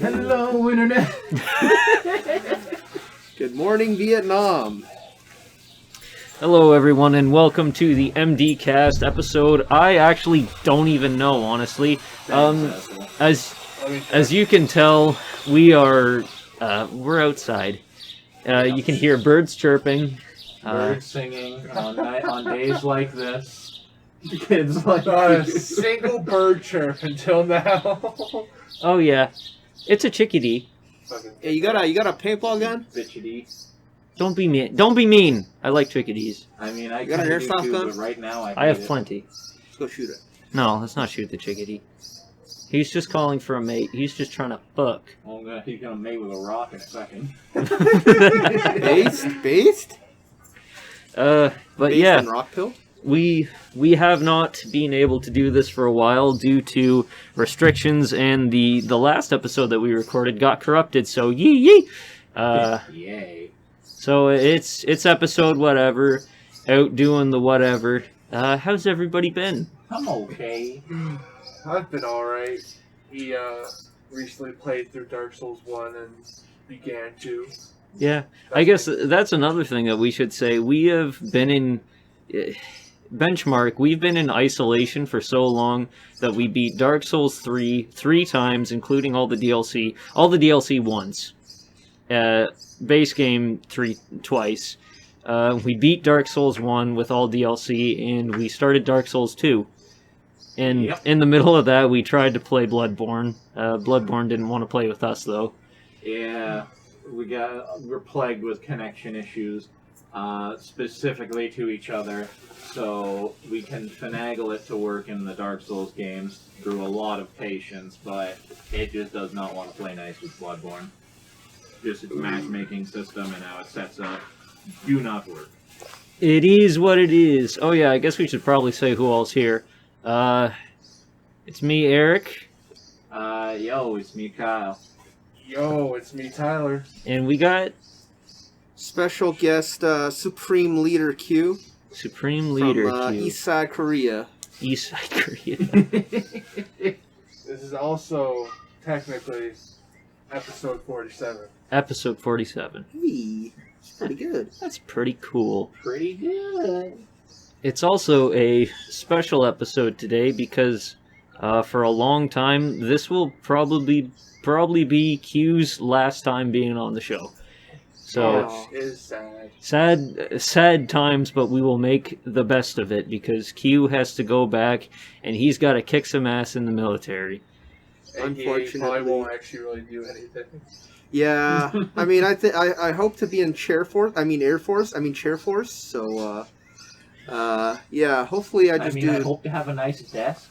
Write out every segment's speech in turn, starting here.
Hello, Internet. Good morning, Vietnam. Hello, everyone, and welcome to the MD Cast episode. I actually don't even know, honestly. As you can tell, we're outside. You can hear birds chirping. Birds singing on days like this. Kids like Not a single bird chirp until now. Oh yeah, it's a chickadee. Hey, you got a paintball gun? bitchity. Don't be mean. Don't be mean. I like chickadees. I mean, I got an kinda do airsoft too, gun? but right now I have plenty. Let's go shoot it. No, let's not shoot the chickadee. He's just calling for a mate. He's just trying to fuck. Well, he's gonna mate with a rock in a second. Based? But Based yeah. on rock pill? We have not been able to do this for a while due to restrictions, and the last episode that we recorded got corrupted. So yee. Yay! So it's episode whatever, out doing the whatever. How's everybody been? I'm okay. I've been alright. He recently played through Dark Souls 1 and began 2. Yeah, I guess that's another thing that we should say. We have been in benchmark. We've been in isolation for so long that we beat Dark Souls 3 times, including all the DLC. All the DLC once. Base game twice. We beat Dark Souls 1 with all DLC, and we started Dark Souls 2. And in the middle of that, we tried to play Bloodborne. Bloodborne didn't want to play with us, though. Yeah, we're plagued with connection issues, specifically to each other. So we can finagle it to work in the Dark Souls games through a lot of patience, but it just does not want to play nice with Bloodborne. Just its matchmaking system and how it sets up do not work. It is what it is. Oh yeah, I guess we should probably say who all's here. It's me, Eric. Yo, it's me, Kyle. Yo, it's me, Tyler. And we got Special guest, Supreme Leader Q. Supreme Leader from Q. East Side Korea. East Side Korea. This is also technically episode 47. Episode 47. Hey, it's pretty good. That's pretty cool. Pretty good. It's also a special episode today because for a long time, this will probably be Q's last time being on the show. So Which is sad. sad times, but we will make the best of it because Q has to go back and he's got to kick some ass in the military. And he probably won't actually really do anything. Yeah, I mean, I hope to be in Chair Force. So, yeah, hopefully I hope to have a nice desk.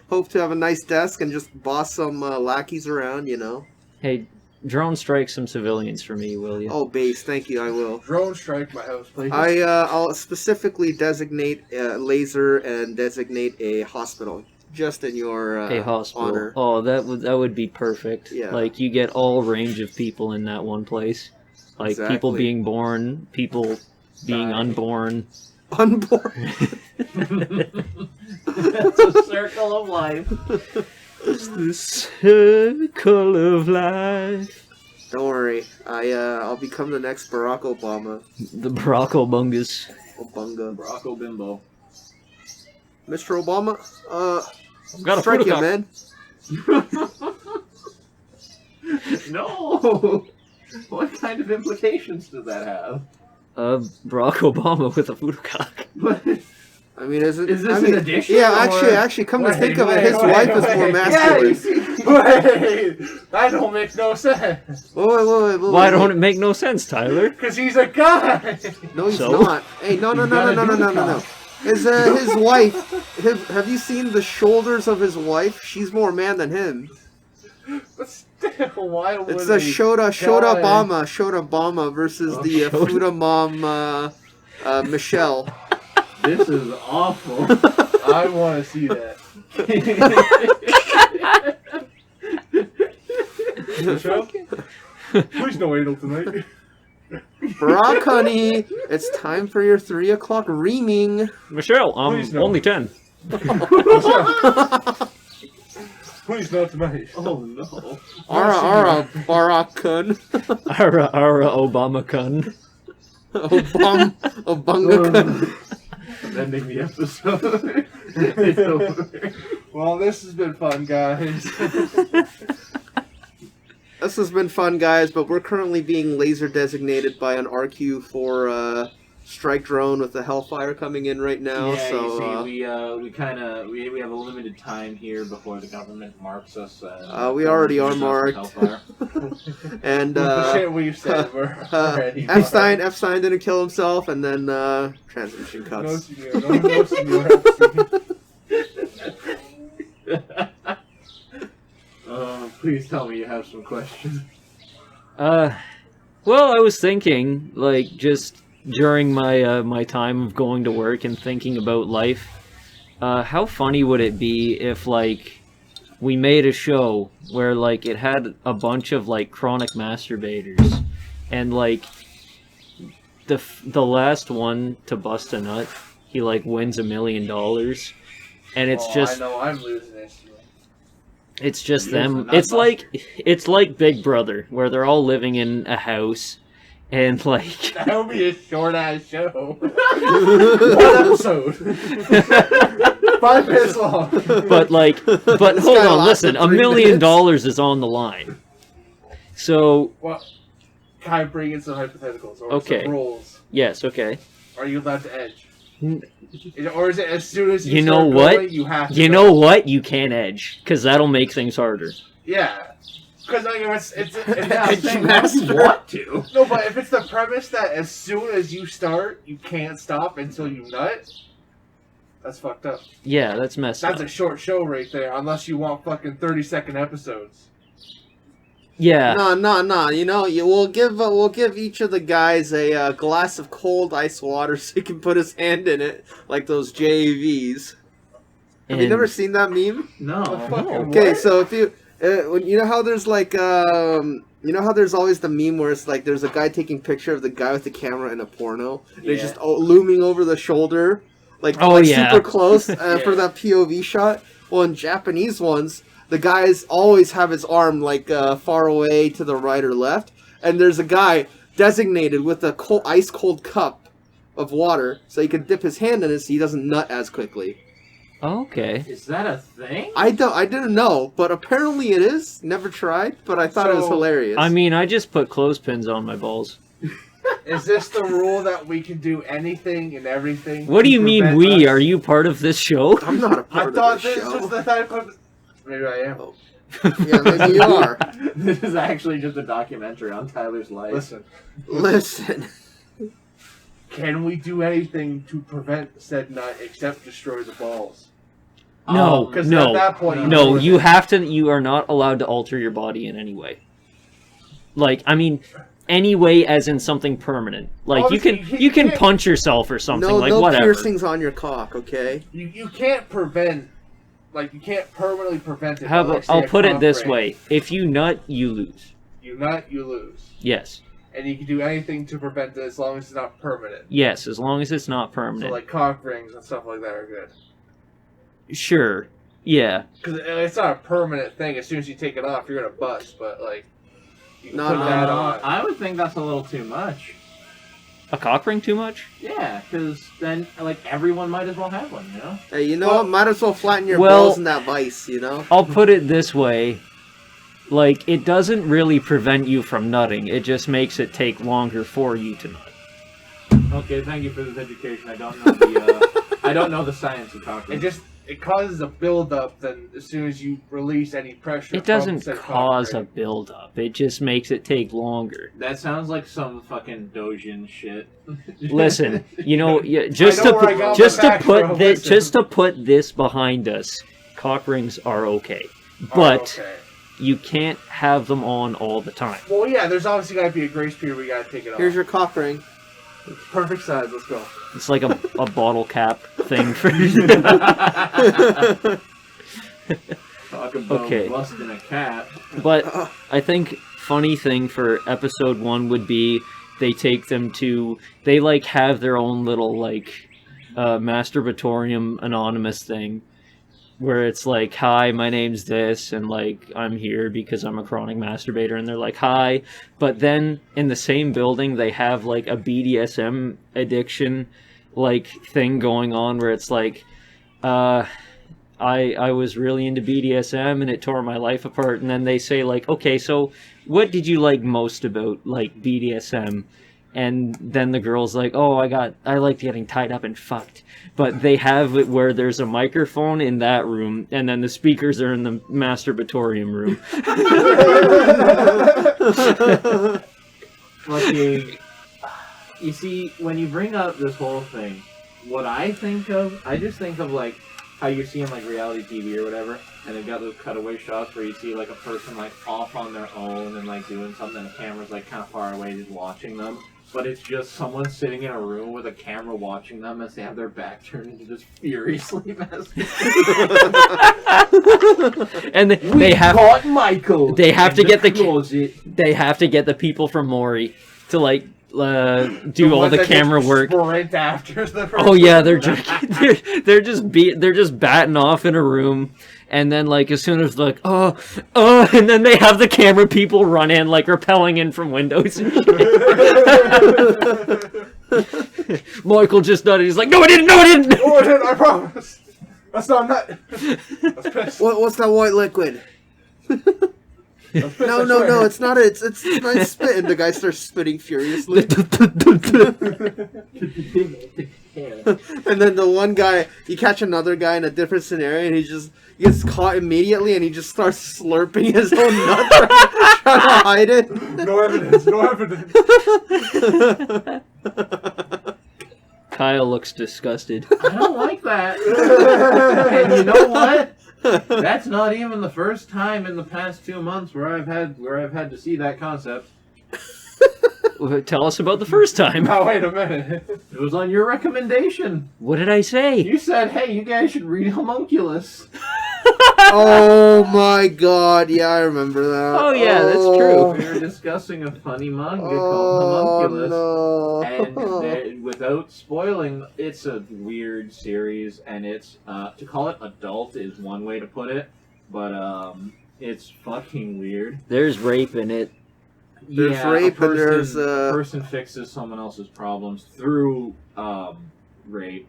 Hope to have a nice desk and just boss some lackeys around, you know. Hey, drone strike some civilians for me, will you? Oh, base, thank you, I will. Drone strike my house, please. I'll specifically designate a laser and designate a hospital, just in your a hospital. honor. Oh, that would be perfect. Yeah. Like you get all range of people in that one place. Like people Exactly. being born, people being Dying. unborn. Unborn. It's a circle of life. It's the circle of life. Don't worry, I'll become the next Barack Obama. The Brockobungus. Obunga. Rocco Bimbo. Mr. Obama, Got a strike photo him, cop. man. No! What kind of implications does that have? Barack Obama with a futocock. I mean, is this I mean, an addition? Yeah, or- actually, come to Wait, think of it, wait, his wait, wife is wait. more Yeah, masculine. you see? Wait! That don't make no sense. Wait. Why don't it make no sense, Tyler? Because he's a guy. No, he's So? not. Hey, no. gotta do the His wife. Have you seen the shoulders of his wife? She's more man than him. But still, why would It's a Shota Obama versus the Shota. Fuda mom, Michelle. This is awful. I want to see that. Michelle? Please no anal tonight. Barack, honey, it's time for your 3 o'clock reaming. Michelle, Please no. only 10. Michelle. Please, not tonight. Oh no. Ara Barack-kun. Ara Obama-kun. Obanga-kun. I'm ending the episode. It's over. Well, this has been fun, guys. This has been fun, guys, but we're currently being laser designated by an RQ for strike drone with the Hellfire coming in right now. Yeah, so you see, we have a limited time here before the government marks us. we already are marked. And The shit we've said, we're already Epstein didn't kill himself, and then transmission No, cuts. senor. No, senor. Please tell me you have some questions. Well, I was thinking, like, just during my my time of going to work and thinking about life, how funny would it be if, like, we made a show where, like, it had a bunch of, like, chronic masturbators, and, like, the last one to bust a nut, he, like, wins $1 million, and it's just... I know, I'm losing this. It's just Yes, them. not It's like Big Brother, where they're all living in a house, and like That would be a short ass show. 1 episode. 5 minutes long. but This hold guy on, lasted listen, $1 3 million minutes. is on the line. So Well, can I bring in some hypotheticals or Okay. some rules? yes, okay. Are you allowed to edge? N- Or is it as soon as you You start know what? going, you have to You go? know what? You can't edge, because that'll make things harder. Yeah. Because like, if Edge it's master. What to? no, but if it's the premise that as soon as you start, you can't stop until you nut, that's fucked up. Yeah, that's messed That's up. a short show right there, unless you want fucking 30-second episodes. Yeah. No. You know, we'll give each of the guys a glass of cold ice water so he can put his hand in it, like those JVs. Have you And- never seen that meme? No. Okay, What? so if you, you know how there's like, you know how there's always the meme where it's like there's a guy taking picture of the guy with the camera in a porno. And it's Yeah. just looming over the shoulder, like, Oh, like yeah. super close for Yeah. that POV shot. Well, in Japanese ones, the guys always have his arm like far away to the right or left, and there's a guy designated with a ice cold cup of water so he can dip his hand in it so he doesn't nut as quickly. Okay. Is that a thing? I didn't know, but apparently it is. Never tried, but I thought it was So, hilarious. I mean, I just put clothespins on my balls. Is this the rule that we can do anything and everything? What do to you mean prevent we? us? Are you part of this show? I'm not a I part thought of this this show. was the type of... Maybe I am. Yeah, maybe you are. This is actually just a documentary on Tyler's life. Listen, Listen. can we do anything to prevent said nut except destroy the balls? No, Because no, at that point, No, you have to. You are not allowed to alter your body in any way. Like, I mean, any way, as in something permanent. Like, Obviously, you can can't- punch yourself or something. No, like, no whatever. piercings on your cock, okay? You can't prevent, like, you can't permanently prevent it. How by, like, about, say, I'll a put it cock this ring. way: if you nut, you lose. You nut, you lose. Yes, And you can do anything to prevent it as long as it's not permanent. yes, as long as it's not So, permanent. like, cock rings and stuff like that are good. Sure. Yeah. Because it's not a permanent thing. As soon as you take it off, you're going to bust. But, like, you can No, put no, that no. on. I would think that's a little too much. A cock ring too much? Yeah, because then like everyone might as well have one, you know? Hey, you know Well- what? Might as well flatten your Well- balls in that vice, you know? I'll put it this way. Like, it doesn't really prevent you from nutting. It just makes it take longer for you to nut. Okay, thank you for this education. I don't know the I don't know the science of cock rings. It causes a buildup. Then as soon as you release any pressure, It doesn't from said cock cause a ring. buildup. It just makes it take longer. That sounds like some fucking Dojin shit. Listen, you know, just know where I got to my facts from, listen. just to put this behind us, cock rings are okay, but Oh, okay. you can't have them on all the time. Well, yeah. There's obviously got to be a grace period. We got to take it off. Here's your cock ring. perfect size. Let's go. It's like a bottle cap thing for. Talk about Okay. busting a cat. But I think funny thing for episode 1 would be they take them to, they like have their own little like masturbatorium anonymous thing where it's like, hi, my name's this, and like I'm here because I'm a chronic masturbator, and they're like, hi. But then in the same building they have like a BDSM addiction like thing going on where it's like, I was really into BDSM and it tore my life apart, and then they say like, okay, so what did you like most about like BDSM? And then the girl's like, oh, I liked getting tied up and fucked. But they have it where there's a microphone in that room, and then the speakers are in the masturbatorium room. Fucking, you see, when you bring up this whole thing, what I just think of like how you see in like reality TV or whatever, and they've got those cutaway shots where you see like a person like off on their own and like doing something, and the camera's like kind of far away just watching them. But it's just someone sitting in a room with a camera watching them as they have their back turned and just furiously masturbate. And they have caught Michael. They have to get closet. They have to get the people from Maury to like do all the camera work. Sprint after the person. Oh yeah, they're just batting off in a room, and then like as soon as like and then they have the camera people run in like rappelling in from windows and shit. Michael just done it. He's like, no, I didn't. No, I didn't. I promise. That's not nut. That's piss. What's that white liquid? That's piss, No, it's not. It's my spit. And the guy starts spitting furiously. And then the one guy, you catch another guy in a different scenario, and he gets caught immediately, and he just starts slurping his own nut, trying to hide it. No evidence. No evidence. Kyle looks disgusted. I don't like that. And you know what? That's not even the first time in the past 2 months where I've had to see that concept. Tell us about the first time. Now wait a minute. It was on your recommendation. What did I say? You said, "Hey, you guys should read Homunculus." Oh my god! Yeah, I remember that. Oh yeah, that's true. We were discussing a funny manga called Homunculus, no. and without spoiling, it's a weird series, and it's to call it adult is one way to put it, but it's fucking weird. There's rape in it. There's rape, and there's a person fixes someone else's problems through rape.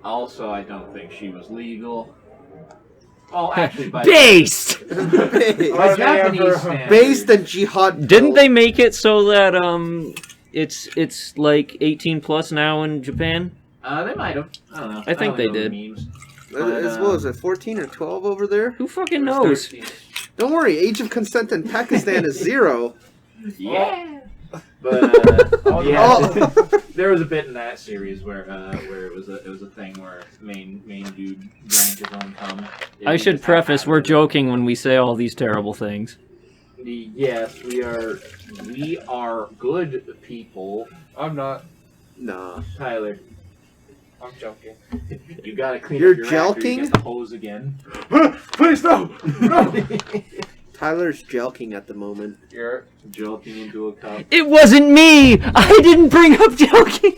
Also, I don't think she was legal. Oh, actually, based. by Japanese standards. Based in jihad. Didn't they make it so that it's like 18 plus now in Japan? They might have. I don't know. I think they did. Memes. What was it, 14 or 12 over there? Who fucking knows? 13. Don't worry, age of consent in Pakistan is 0. Yeah. But there was a bit in that series where it was a thing where main dude drank his own cum. I should preface, we're joking when we say all these terrible things. Yes, we are good people. I'm not. Nah. Tyler, I'm joking. you gotta clean You're up your act or you jelking? get the hose again. Please no! No! Tyler's jelking at the moment. You're Jelking into a cup. It wasn't me! I didn't bring up joking!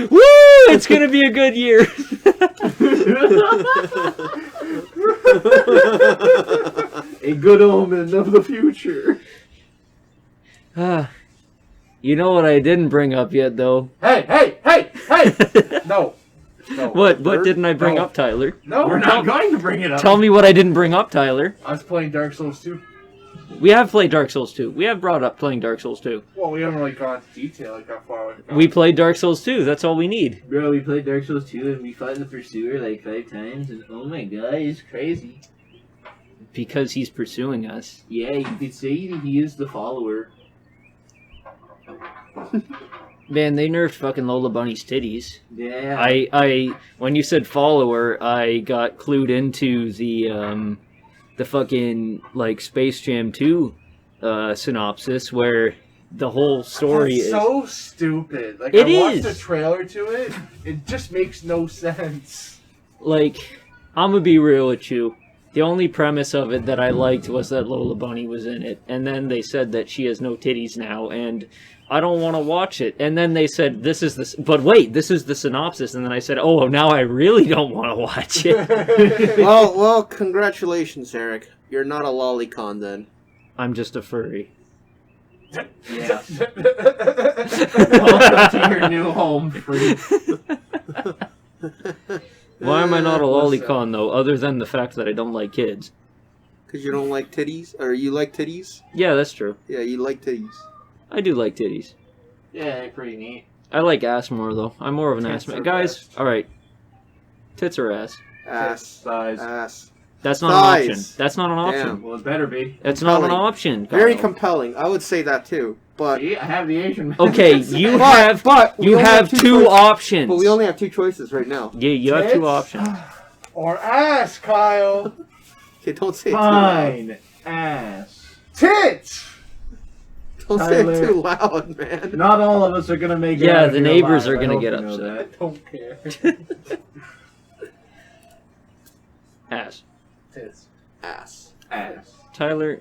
Woo! It's gonna be a good year. A good omen of the future. You know what I didn't bring up yet, though? Hey! No. No. What didn't I bring No. up, Tyler? No, We're not going to bring it up. Tell me what I didn't bring up, Tyler. I was playing Dark Souls 2. We have played Dark Souls 2. We have brought up playing Dark Souls 2. Well, we haven't really gone into detail like how far we've gone. We played Dark Souls 2. That's all we need. Bro, we played Dark Souls 2 and we fought the Pursuer like 5 times, and oh my god, it's crazy. Because he's pursuing us. Yeah, you could say that he is the follower. Man, they nerfed fucking Lola Bunny's titties. Yeah. I when you said follower, I got clued into the fucking like Space Jam 2 synopsis where the whole story It's is so stupid. Like, It I watched is. the trailer to it. It just makes no sense. like, I'm gonna be real with you. The only premise of it that I liked was that Lola Bunny was in it, and then they said that she has no titties now, and I don't want to watch it. And then they said, this is the synopsis. And then I said, oh, now I really don't want to watch it. Well, congratulations, Eric. You're not a lolicon then. I'm just a furry. Yeah. Welcome to your new home, freak. Why am I not a lolicon, though, other than the fact that I don't like kids? Because you don't like titties? Or you like titties? Yeah, that's true. Yeah, you like titties. I do like titties. Yeah, pretty neat. I like ass more, though. I'm more of an ass man. Guys, alright. Tits or ass? Ass. Size. Ass. That's not Thighs. an option. That's not an option. Damn. Well, it better be. It's not an Compelling. option. Very Kyle. compelling. I would say that too. But See, I have the Asian man. Okay, you but we you only have two choices. options. But we only have two choices right now. Yeah, you have two Tits? options. Or ass, Kyle. Okay, don't say it too loud. Fine. Ass. Tits. Don't say Tyler. it too loud, man. Not all of us are gonna make it. Yeah, out of the here neighbors alive. are gonna I hope get you know upset. that. Don't care. Ass. Tits. Ass. Ass. Tyler,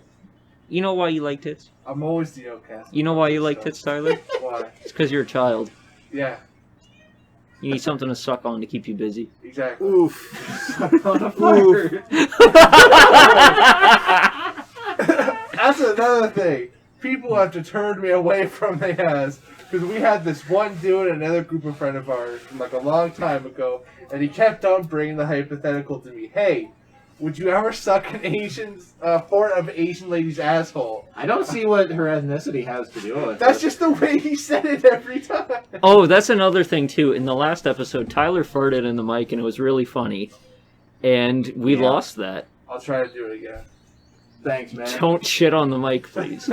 you know why you like tits? I'm always the outcast. You know why you like tits, Tyler? Why? It's because you're a child. Yeah, You need something to suck on to keep you busy. exactly. Oof. On a fire. That's another thing. People have to turn me away from the ass because we had this one dude and another group of friend of ours from like a long time ago, and he kept on bringing the hypothetical to me. Hey, would you ever suck an fort of Asian lady's asshole? I don't see what her ethnicity has to do with That's it. just the way he said it every time. Oh, that's another thing, too. In the last episode, Tyler farted in the mic, and it was really funny. And we Yeah. lost that. I'll try to do it again. Thanks, man. Don't shit on the mic, please.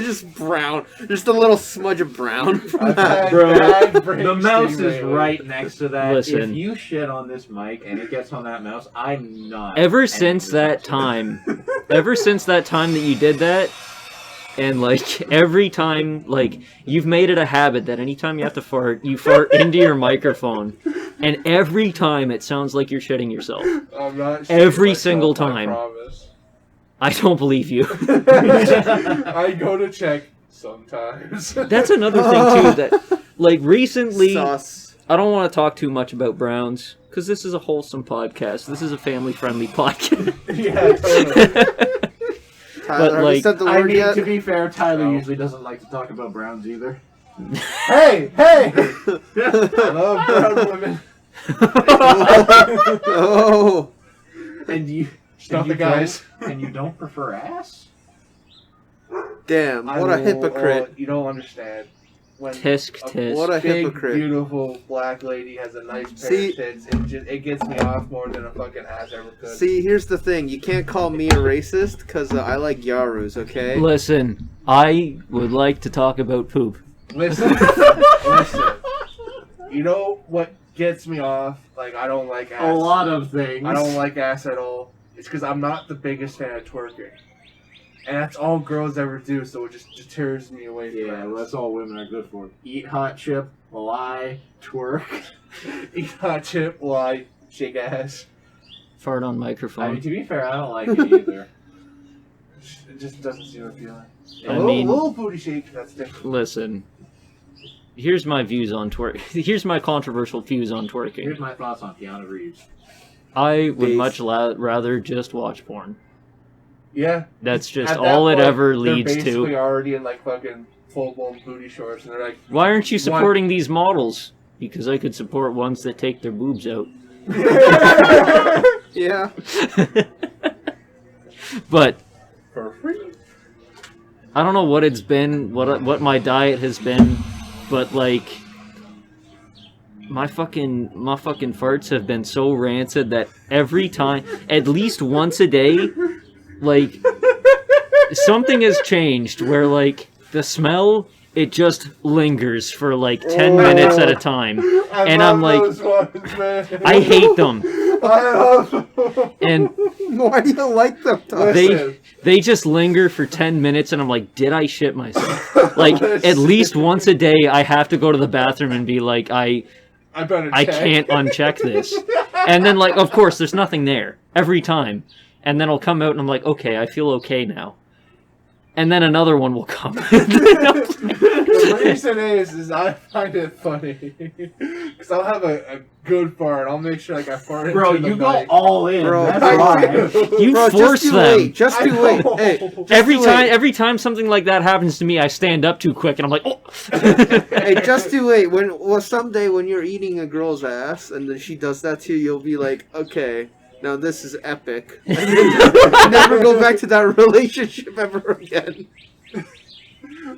Just brown. Just a little smudge of brown. I've had Bro, bad brain The mouse steam is lately. right next to that. Listen. If you shit on this mic and it gets on that mouse, I'm not. Ever ending since this that episode. time, ever since that time that you did that, and like every time, like you've made it a habit that anytime you have to fart, you fart into your microphone, and every time it sounds like you're shitting yourself. I'm not Every shitting single myself, time. I promise. I don't believe you. I go to check sometimes. That's another thing too. That like recently, Sauce. I don't want to talk too much about Browns because this is a wholesome podcast. This is a family-friendly podcast. Yeah, totally. Tyler, have like, you said the I word mean, yet? to be fair, Tyler No. usually doesn't like to talk about Browns either. Hey, hey! I love brown women. Oh. And you, Stop and you the guys. don't- and you don't prefer ass? Damn, I what a will- hypocrite. you don't understand. When Tisk a tisk. What a big, hypocrite. beautiful black lady has a nice pair See- of tits, it gets me off more than a fucking ass ever could. See, here's the thing. You can't call me a racist because I like Yarus, okay? Listen, I would like to talk about poop. Listen, listen. You know what gets me off? Like, I don't like ass. A lot of things. I don't like ass at all. It's because I'm not the biggest fan of twerking. And that's all girls ever do, so it just deters me away from Yeah, ass. well, that's all women are good for. Eat hot chip, lie, twerk. Eat hot chip, lie, shake ass. Fart on I microphone. mean, to be fair, I don't like it either. It just doesn't seem appealing. I A little, mean- little booty shake, that's different. Listen, here's my views on twerk. Here's my controversial views on twerking. Here's my thoughts on Keanu Reeves. I would Base. much rather just watch porn. Yeah. That's just At that all it point, ever they're leads basically to. already in like fucking full-blown booty shorts, and they're like, Why aren't you supporting these models? Because I could support ones that take their boobs out. Yeah. But for free. I don't know what it's been, what my diet has been, but like my fucking farts have been so rancid that every time, at least once a day, like something has changed where like the smell, it just lingers for like 10 minutes at a time. And I'm like, those ones, man. I hate them. I love them. And Why do you like them, Tyler? Listen. they just linger for 10 minutes and I'm like, did I shit myself? Like at least once a day I have to go to the bathroom and be like, I better I check. can't uncheck this. And then, like, of course, there's nothing there every time. And then I'll come out and I'm like, okay, I feel okay now. and then another one will come. The reason is I find it funny because I'll have a good fart. I'll make sure like I fart Bro, into the you go mic. all in. Bro, That's I why. do. You Bro, force just them. wait. Just I you wait. know. Hey, just Every you time, wait. every time something like that happens to me, I stand up too quick, and I'm like, oh. Hey, just you wait. Someday when you're eating a girl's ass and then she does that to you, you'll be like, okay, now this is epic. And then never go back to that relationship ever again.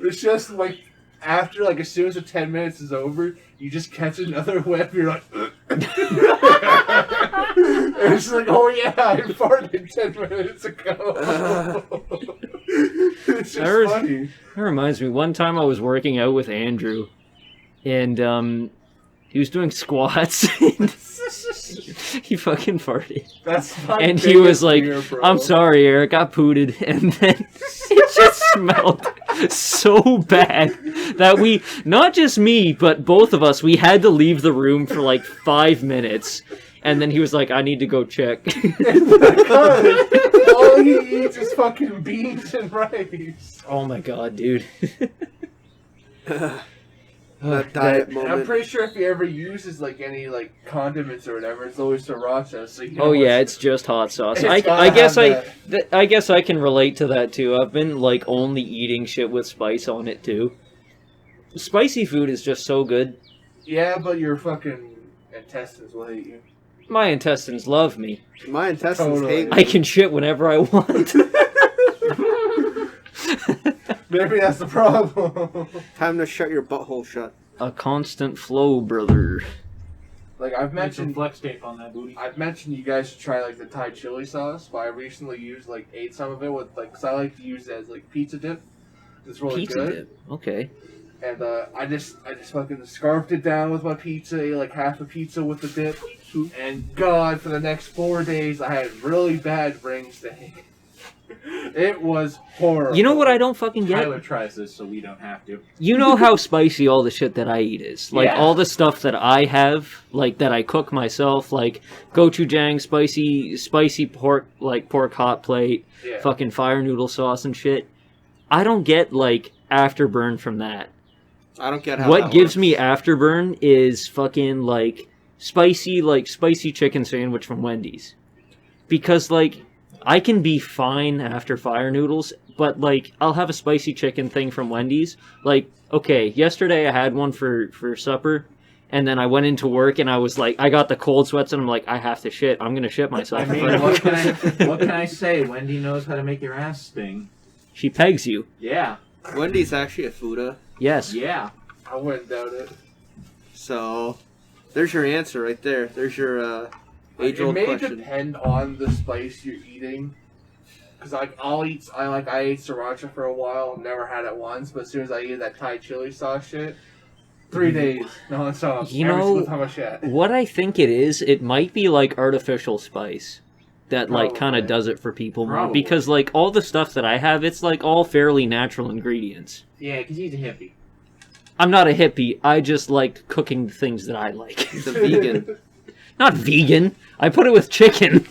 It's just like after like as soon as the 10 minutes is over, you just catch another whiff. You're like, and it's like, oh yeah, I farted 10 minutes ago. It's just funny. That reminds me, one time I was working out with Andrew, and he was doing squats, and he fucking farted. That's my And he was biggest like, fear, bro. I'm sorry, Eric, I pooted. And then it just smelled so bad that we, not just me, but both of us, we had to leave the room for like 5 minutes. And then he was like, I need to go check. Because all he eats is fucking beans and rice. Oh my god, dude. That diet And I'm moment. pretty sure if he ever uses like any like condiments or whatever, it's always sriracha. So you know Oh yeah, what's- it's just hot sauce. It's I gotta guess have I guess I can relate to that too. I've been like only eating shit with spice on it too. Spicy food is just so good. Yeah, but your fucking intestines will hate you. My intestines love me. My intestines Totally. hate me. I can shit whenever I want. Maybe that's the problem. Time to shut your butthole shut. A constant flow, brother. Like I've Make some mentioned, flex tape on that booty. I've mentioned you guys should try like the Thai chili sauce, but I recently ate some of it with like, cause I like to use it as like pizza dip. It's really Pizza good. dip. Okay. And I just fucking scarfed it down with my pizza, ate like half a pizza with the dip, and God, for the next 4 days I had really bad brain stain. It was horrible. You know what I don't fucking get? Tyler tries this, so we don't have to. You know how spicy all the shit that I eat is. Like, Yeah. all the stuff that I have, like, that I cook myself, like, gochujang, spicy pork, like, pork hot plate, Yeah. fucking fire noodle sauce and shit. I don't get, like, afterburn from that. I don't get how What that gives works. me afterburn is fucking, like, spicy chicken sandwich from Wendy's. Because, like, I can be fine after fire noodles, but, like, I'll have a spicy chicken thing from Wendy's. Like, okay, yesterday I had one for supper, and then I went into work and I was like, I got the cold sweats and I'm like, I have to shit. I'm gonna shit myself. I mean, what can I say? Wendy knows how to make your ass sting. She pegs you. Yeah. Wendy's actually a Fuda, Yes. Yeah. I wouldn't doubt it. so there's your answer right there. There's your It age-old may question. depend on the spice you're eating. Cause like I ate sriracha for a while, never had it once, but as soon as I eat that Thai chili sauce shit, 3 days non-stop. You every know- single time I shit. What I think it is, it might be like artificial spice that like kind of Probably. does it for people more. Probably. Because like all the stuff that I have, it's like all fairly natural ingredients. Yeah, because he's a hippie. I'm not a hippie. I just like cooking things that I like. He's a vegan. Not vegan. I put it with chicken.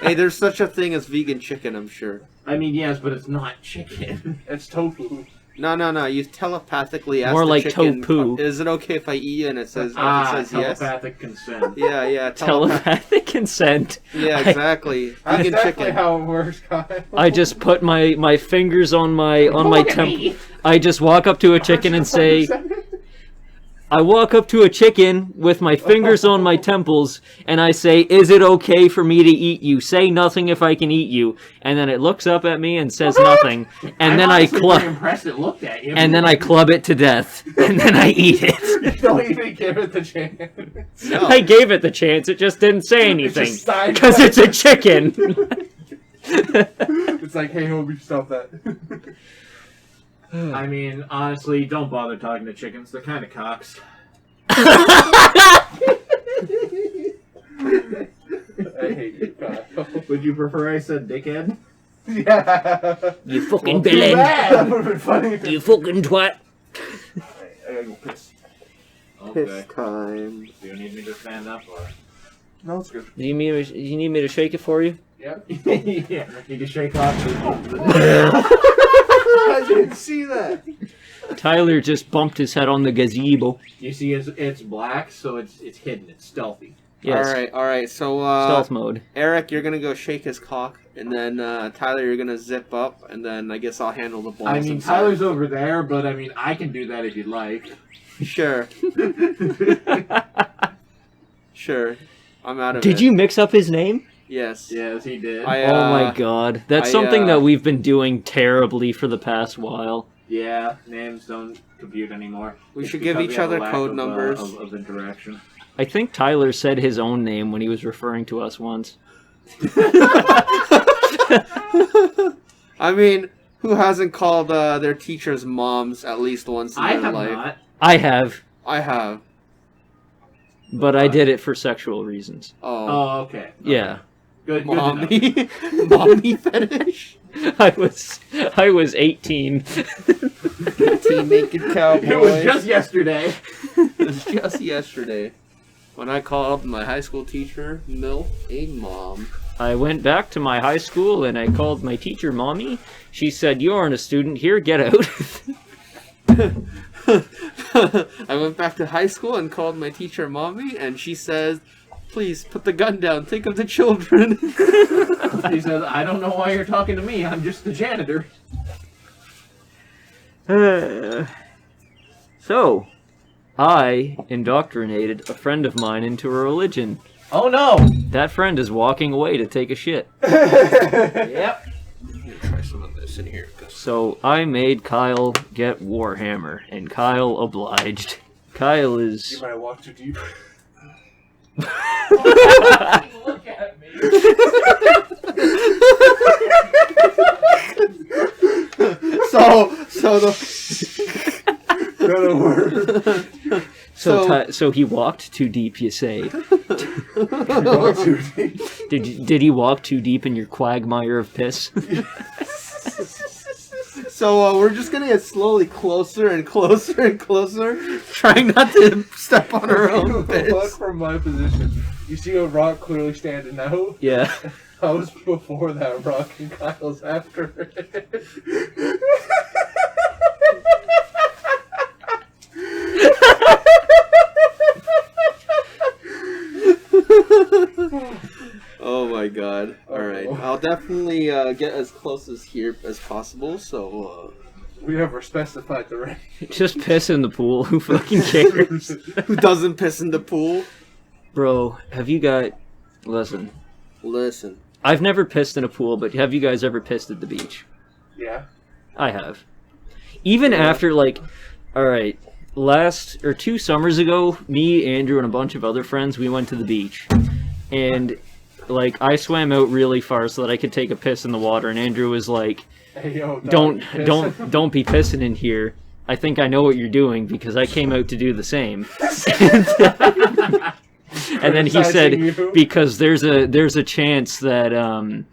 Hey, there's such a thing as vegan chicken, I'm sure. I mean, yes, but it's not chicken. It's tofu. No. You telepathically ask More the like chicken, tofu. is it okay if I eat? And it says yes. telepathic consent. Yeah. Telepathic consent. Yeah, exactly. That's Vegan definitely chicken. how it works, Kyle. I just put my fingers on my temple. I just walk up to a chicken and say, I walk up to a chicken with my fingers on my temples, and I say, is it okay for me to eat you? Say nothing if I can eat you. And then it looks up at me and says nothing. And then I honestly club, pretty impressed it looked at you. and then I club it to death. And then I eat it. Don't even give it the chance. No. I gave it the chance, it just didn't say anything. just side- Because it's a chicken. It's like, hey, homie, stop that. I mean, honestly, don't bother talking to chickens. They're kind of cocks. I hate you, Kyle. Would you prefer I said dickhead? Yeah. You fucking Too villain. bad. That would have been funny. You fucking twat. I gotta go piss. Okay. Piss time. Do you need me to stand up or? No, it's good. You need me to shake it for you? Yep. Yeah, you can shake off I didn't see that. Tyler just bumped his head on the gazebo. You see, it's black, so it's hidden. It's stealthy. Yes. All right. So, Stealth mode. Eric, you're gonna go shake his cock, and then Tyler, you're gonna zip up, and then I guess I'll handle the balls. I mean, inside. Tyler's over there, but I mean, I can do that if you'd like. Sure. Sure. I'm out of it. Did you mix up his name? Yes. Yes, he did. Oh my god. That's something that we've been doing terribly for the past while. Yeah, names don't compute anymore. We It's should give because each we have a other lack code of, numbers. of interaction. I think Tyler said his own name when he was referring to us once. I mean, who hasn't called their teachers moms at least once in I their have life? not. I have, I have. but I did it for sexual reasons. Oh. Oh, okay. Yeah. Good. Good to know. Mommy. Mommy fetish? I was 18. 15 naked cowboys. It was just yesterday. It was just yesterday when I called my high school teacher, Milf, a mom. I went back to my high school and I called my teacher mommy. She said, "You aren't a student here, get out." I went back to high school and called my teacher mommy, and she says, "Please put the gun down. Think of the children." He says, "I don't know why you're talking to me. I'm just the janitor." So, I indoctrinated a friend of mine into a religion. Oh no! That friend is walking away to take a shit. Yep. I'm gonna try some of this in here. So I made Kyle get Warhammer, and Kyle obliged. Kyle You is... might walk too deep. Look at me. So the That'll work. So he walked too deep, you say. Walk too deep. Did he walk too deep in your quagmire of piss? So we're just gonna get slowly closer and closer and closer, trying not to step on our own Look piss. from my position. You see a rock clearly standing out? Yeah. I was before that rock and Kyle's after it. Oh my god. Alright. I'll definitely get as close as here as possible, so We never specified the range. Just piss in the pool. Who fucking cares? who doesn't piss in the pool? Bro, have you got... Listen. Listen. I've never pissed in a pool, but have you guys ever pissed at the beach? Yeah. I have. Even after, like... Alright. 2 summers ago, me, Andrew, and a bunch of other friends, we went to the beach. And, like, I swam out really far so that I could take a piss in the water, and Andrew was like... Hey, yo, Don't be pissing in here. I think I know what you're doing because I came out to do the same. And then he said, You. because there's a chance that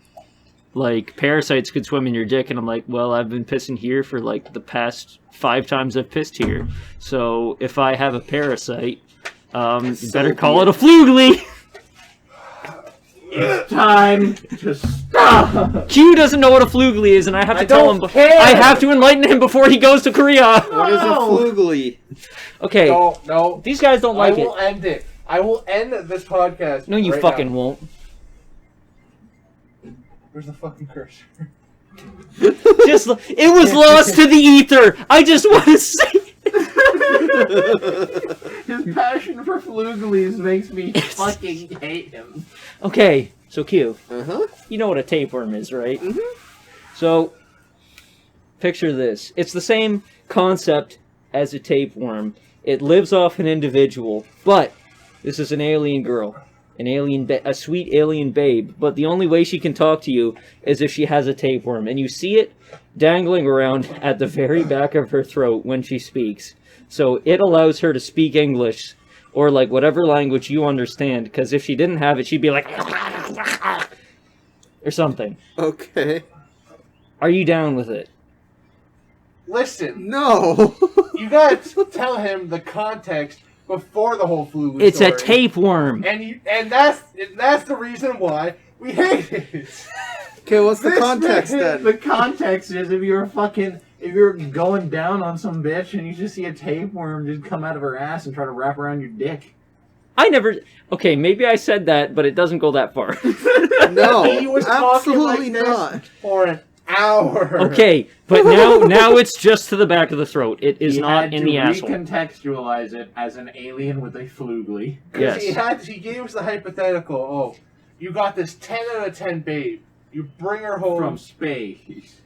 like parasites could swim in your dick, and I'm like, well, I've been pissing here for like the past 5 times I've pissed here. So if I have a parasite, you better call it a flugely. It's time to stop. Q doesn't know what a flugely is, and I have to tell him. care. I have to enlighten him before he goes to Korea. What is a flugely? Okay, No. these guys don't like I it. will end it. I will end this podcast. No, you right fucking now. won't. Where's the fucking cursor? It was lost to the ether. I just want to say. His passion for fluglies makes me fucking hate him. Okay, so Q, Uh-huh. you know what a tapeworm is, right? Mhm. So, picture this. It's the same concept as a tapeworm. It lives off an individual, but this is an alien girl. A sweet alien babe. But the only way she can talk to you is if she has a tapeworm. And you see it dangling around at the very back of her throat when she speaks. So it allows her to speak English, or like whatever language you understand. Because if she didn't have it, she'd be like... or something. Okay. Are you down with it? Listen, No. you gotta tell him the context before the whole flu It's story. a tapeworm. And that's the reason why We hate it. Okay, what's the This context man- then? The context is if you're going down on some bitch and you just see a tapeworm just come out of her ass and try to wrap around your dick. I never. Okay, maybe I said that, but it doesn't go that far. No, He was talking absolutely like this not. for an hour. Okay, but now it's just to the back of the throat. It is He not had in to the asshole. recontextualize it as an alien with a flugely. Yes. He gave us the hypothetical. Oh, you got this 10 out of 10 babe. You bring her home. From space.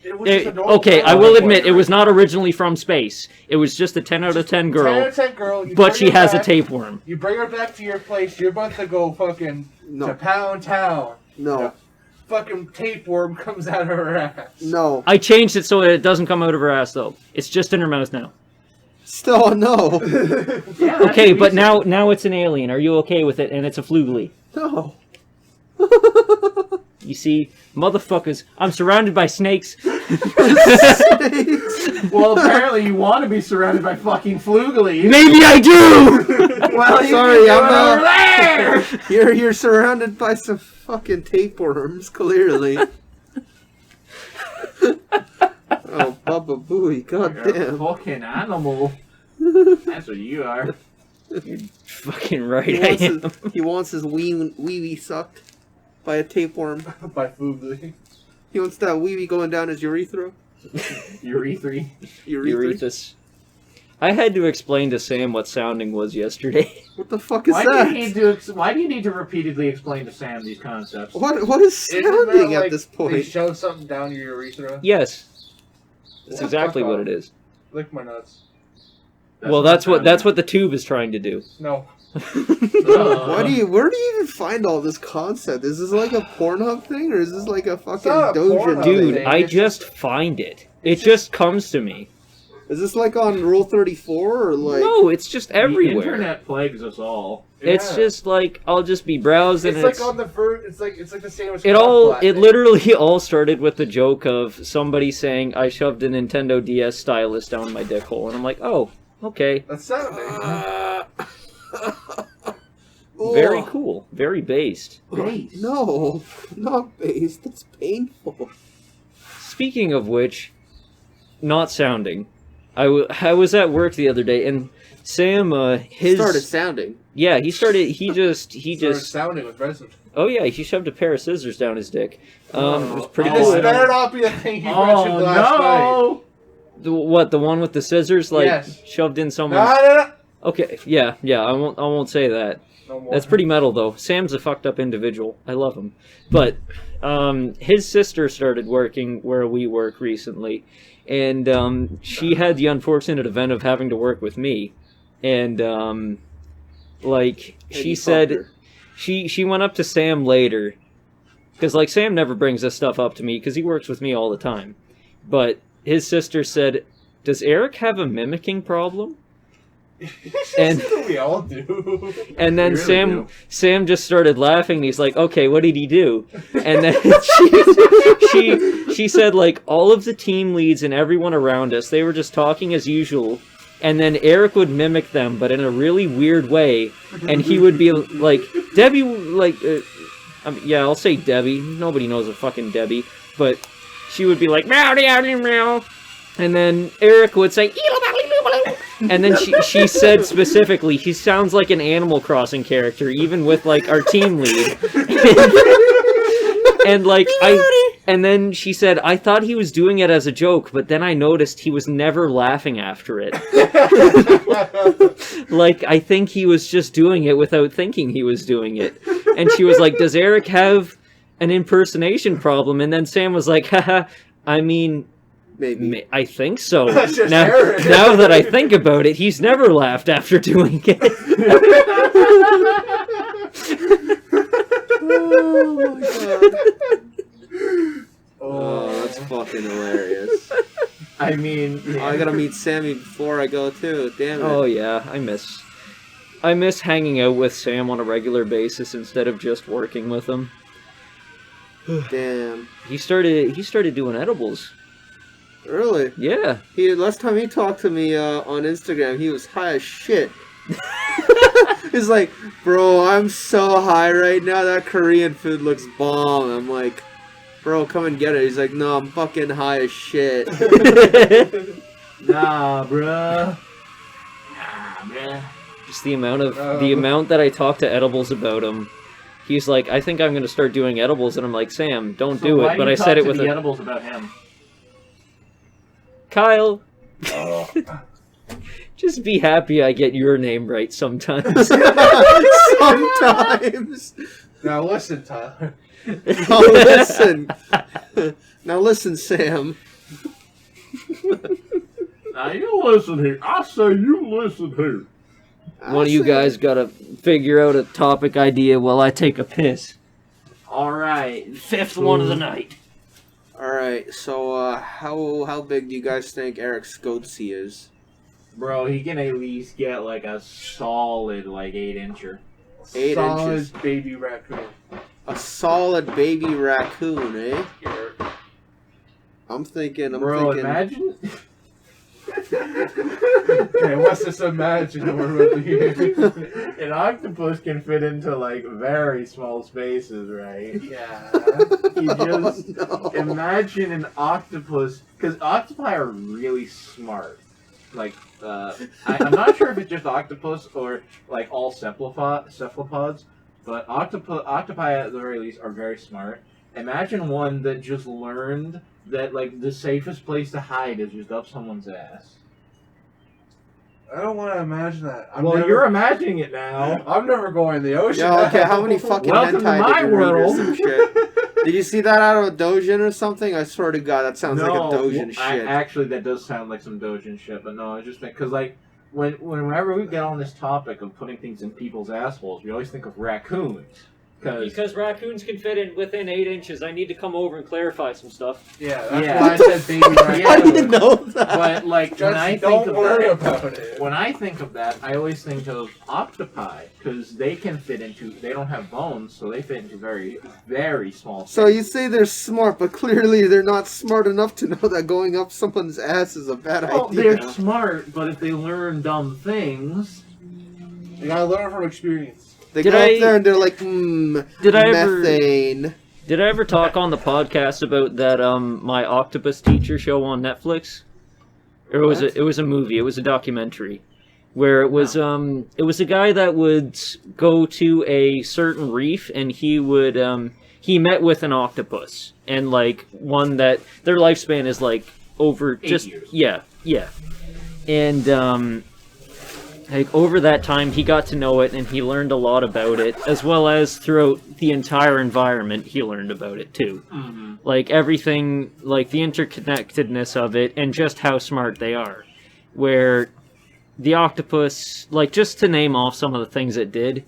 It was just a normal Okay, I girl. will admit it was not originally from space. It was just a 10 out of 10 10 out girl, of 10 girl. You but bring she her has a back, tapeworm. You bring her back to your place. You're about to go fucking No. to Pound Town. No. Fucking tapeworm comes out of her ass. No. I changed it so that it doesn't come out of her ass though. It's just in her mouth now. Still no. Yeah, Okay, but now it's an alien. Are you okay with it? And it's a flugely. No. You see, motherfuckers, I'm surrounded by snakes. Well, apparently you want to be surrounded by fucking flugely. Maybe I do. Well, you Sorry, can I'm go not- over there. You're surrounded by some fucking tapeworms, clearly. Oh, Baba Booey, You're a goddamn. fucking animal. That's what you are. Fucking right, He I wants am. he wants his wee sucked by a tapeworm. By Foodly. He wants that wee going down his urethra. Urethra. Urethus. I had to explain to Sam what sounding was yesterday. What the fuck is Why that? do you need to repeatedly explain to Sam these concepts? What is Isn't that sounding like at this They point? shove something down your urethra. Yes, that's What exactly the what fuck? it is. Lick my nuts. Well, that's what the tube is trying to do. No. Where do you even find all this concept? Is this like a Pornhub thing, or is this like a fucking not a dojo Pornhub Dude, thing? I It's just find it. It just comes to me. Is this like on Rule 34 or like? No, it's just The everywhere. internet plagues us all. It's Yeah. just like I'll just be browsing. It's and like on the first. It's like the same as It literally all started with the joke of somebody saying I shoved a Nintendo DS stylus down my dick hole, and I'm like, oh, okay, That's sounding. very Ugh. cool, very based. Base. No, not based. That's painful. Speaking of which, not sounding. I was at work the other day, and Sam, his Started sounding. yeah, he started. He just Started sounding with resin. oh yeah, he shoved a pair of scissors down his dick. It was pretty Oh, This cool. better not be a thing you Oh mentioned last night. no! The one with the scissors, like Yes. shoved in No, someone's. no. Okay, yeah. I won't say that. No more. That's pretty metal, though. Sam's a fucked up individual. I love him, but his sister started working where we work recently, and she had the unfortunate event of having to work with me, and like And she you said, fucked her. she went up to Sam later, because like Sam never brings this stuff up to me because he works with me all the time, but his sister said, "Does Eric have a mimicking problem?" And- we all do. And then We really Sam just started laughing. And he's like, "Okay, what did he do?" And then she said, like, all of the team leads and everyone around us, they were just talking as usual. And then Eric would mimic them, but in a really weird way. And he would be like, Debbie, like, yeah, I'll say Debbie. Nobody knows a fucking Debbie, but she would be like, meow, meow, meow, meow. And then Eric would say, and then she said specifically, he sounds like an Animal Crossing character, even with like our team lead. And like and then she said, I thought he was doing it as a joke, but then I noticed he was never laughing after it. Like, I think he was just doing it without thinking he was doing it. And she was like, does Eric have an impersonation problem? And then Sam was like, haha, I mean, Maybe. I think so. That's just Now, Eric. now that I think about it, he's never laughed after doing it. Oh my god. Oh, Oh, that's fucking hilarious. I mean, Oh, I gotta meet Sammy before I go too. Damn it. Oh yeah, I miss hanging out with Sam on a regular basis instead of just working with him. Damn. He started doing edibles. Really? Yeah. Last time he talked to me on Instagram, he was high as shit. He's like, bro, I'm so high right now. That Korean food looks bomb. I'm like, bro, come and get it. He's like, no, I'm fucking high as shit. Nah, bruh. Just the amount that I talked to Edibles about him. He's like, I think I'm gonna start doing edibles, and I'm like, Sam, don't do it. But I said it with the edibles about him. Kyle. Oh. Just be happy I get your name right sometimes. Sometimes. Now listen, Tyler. Now listen. Now listen, Sam. Now you listen here. I say you listen here. One of you guys gotta figure out a topic idea while I take a piss. Alright. Fifth one of the night. Alright, so how big do you guys think Eric Scotesy is? Bro, he can at least get like a solid 8-incher. 8 Solid inches. baby raccoon. A solid baby raccoon, eh? I'm thinking. Bro, imagine. Hey, what's this imagine An octopus can fit into very small spaces, right? Yeah. You just no. imagine an octopus, because octopi are really smart. I'm not sure if it's just octopus or all cephalopods, but octopi at the very least are very smart. Imagine one that just learned that the safest place to hide is just up someone's ass. I don't want to imagine that. You're imagining it now. I'm never going in the ocean. Yeah, okay, how many fucking Welcome to hentai my did you read or world. some shit? Did you see that out of a Dojin or something? I swear to God, that sounds like a Dojin shit. Actually, that does sound like some Dojin shit, but no, I just think, because whenever we get on this topic of putting things in people's assholes, we always think of raccoons. Because raccoons can fit in within 8 inches, I need to come over and clarify some stuff. Yeah, that's Yeah. why I said baby raccoon. How do you know that? But when Just I think don't of worry that, about it. when I think of that, I always think of octopi, because they can fit into. They don't have bones, so they fit into very, very small. So you say they're smart, but clearly they're not smart enough to know that going up someone's ass is a bad Well, idea. they're smart, but if they learn dumb things, You gotta learn from experience. They Did go I- up there and they're like, Did I ever- methane. Did I ever talk on the podcast about that my octopus teacher show on Netflix? Or it was What? it was a movie, it was a documentary where it was a guy that would go to a certain reef and he would he met with an octopus and one that their lifespan is over 8 just years. yeah. And over that time, he got to know it, and he learned a lot about it, as well as throughout the entire environment, he learned about it, too. mm-hmm. Everything, the interconnectedness of it, and just how smart they are. Where the octopus, just to name off some of the things it did,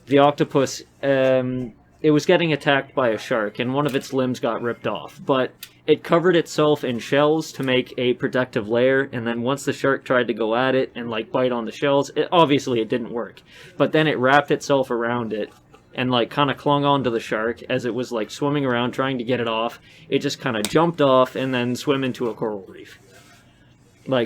the octopus, it was getting attacked by a shark, and one of its limbs got ripped off, but it covered itself in shells to make a protective layer, and then once the shark tried to go at it and bite on the shells, obviously it didn't work. But then it wrapped itself around it and kind of clung onto the shark as it was swimming around trying to get it off. It just kind of jumped off and then swam into a coral reef.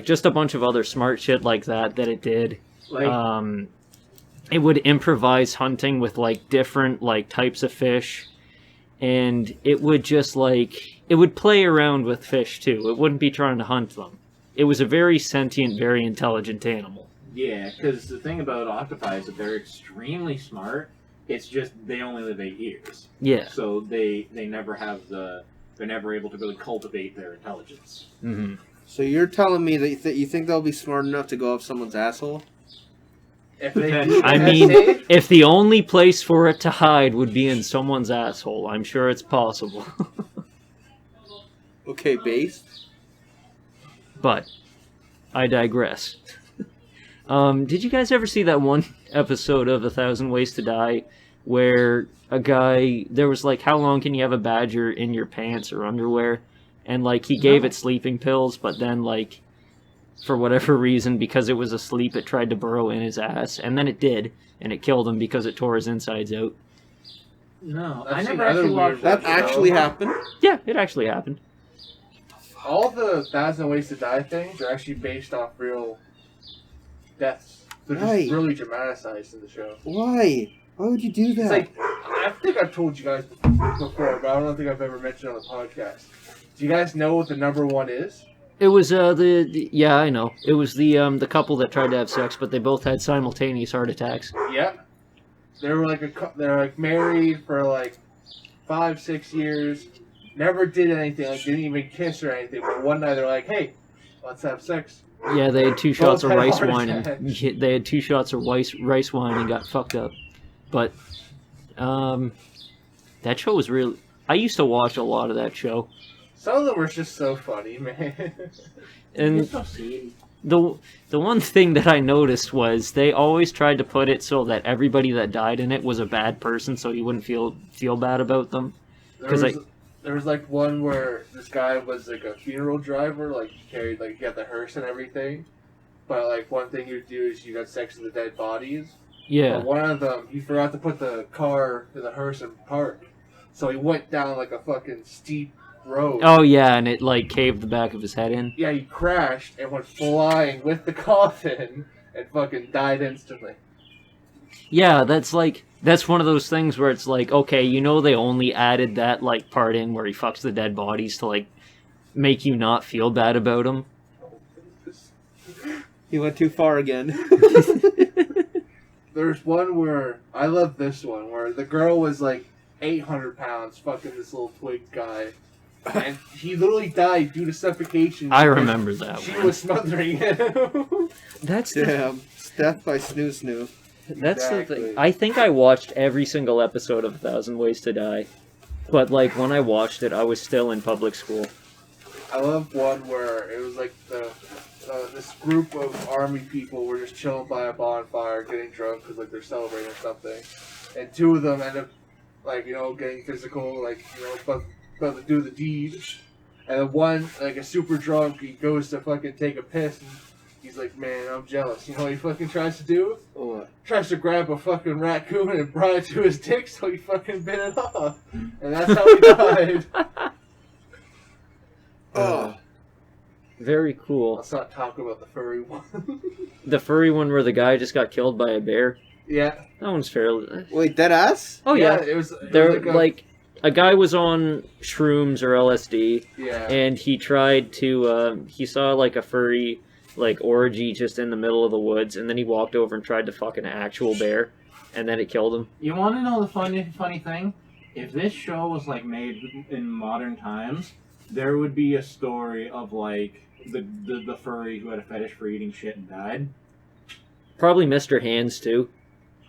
Just a bunch of other smart shit like that it did. It would improvise hunting with different types of fish, and it would just it would play around with fish too. It wouldn't be trying to hunt them. It was a very sentient, very intelligent animal. Yeah, because the thing about octopi is that they're extremely smart. It's just they only live 8 years. Yeah. So they never have they're never able to really cultivate their intelligence. Mm-hmm. So you're telling me that you think they'll be smart enough to go up someone's asshole? If they I mean, if the only place for it to hide would be in someone's asshole, I'm sure it's possible. Okay, base. But I digress. Did you guys ever see that one episode of 1,000 Ways to Die where a guy, there was how long can you have a badger in your pants or underwear? And he gave it sleeping pills, but then for whatever reason, because it was asleep, it tried to burrow in his ass, and then it did, and it killed him because it tore his insides out. No, I've I seen never other actually weird watched That that show. actually happened? Yeah, it actually happened. all the 1,000 Ways to Die things are actually based off real deaths. They're Why? just really dramatized in the show. Why? Why would you do that? It's like, I think I've told you guys before, but I don't think I've ever mentioned on the podcast. Do you guys know what the number one is? It was yeah, I know. It was the couple that tried to have sex, but they both had simultaneous heart attacks. Yeah. They were like they're like married for like 5-6 years, never did anything, like didn't even kiss or anything. But one night they're like, "Hey, let's have sex." Yeah, they had 2 shots of had rice heart wine, and attacks. they had 2 shots of rice wine and got fucked up. But that show was really. I used to watch a lot of that show, Some of them were just so funny, man. and It's so sweet. the one thing that I noticed was they always tried to put it so that everybody that died in it was a bad person, so you wouldn't feel bad about them. There was like one where this guy was like a funeral driver, like he carried like he got the hearse and everything. But like one thing you'd do is you got sex with the dead bodies. Yeah. But one of them, he forgot to put the car in the hearse and park, so he went down like a fucking steep road. Oh yeah, and it like caved the back of his head in. Yeah, he crashed and went flying with the coffin and fucking died instantly. Yeah, that's one of those things where it's like, okay, you know they only added that like part in where he fucks the dead bodies to like make you not feel bad about him. He went too far again. There's one where I love this one where the girl was like 800 pounds, fucking this little twig guy, and he literally died due to suffocation. I because remember that She one. was smothering him. That's the, Damn. Death by Snoo Snoo. that's the Exactly. thing. I think I watched every single episode of 1,000 Ways to Die, but like when I watched it, I was still in public school. I love one where it was like this group of army people were just chilling by a bonfire, getting drunk because like they're celebrating something, and 2 of them end up like getting physical, like about to do the deed, and then one like a super drunk, he goes to fucking take a piss, and he's like, "Man, I'm jealous." You know what he fucking tries to do? What? Tries to grab a fucking raccoon and brought it to his dick, so he fucking bit it off, and that's how he died. Oh. Very cool. Let's not talk about the furry one. The furry one where the guy just got killed by a bear. Yeah. That one's fairly. Wait, dead ass? Oh yeah, It was there like a guy was on shrooms or LSD, yeah. and he tried to. He saw like a furry like orgy just in the middle of the woods, and then he walked over and tried to fuck an actual bear, and then it killed him. You want to know the funny thing? If this show was like made in modern times, there would be a story of like the furry who had a fetish for eating shit and died. Probably Mr. Hands too.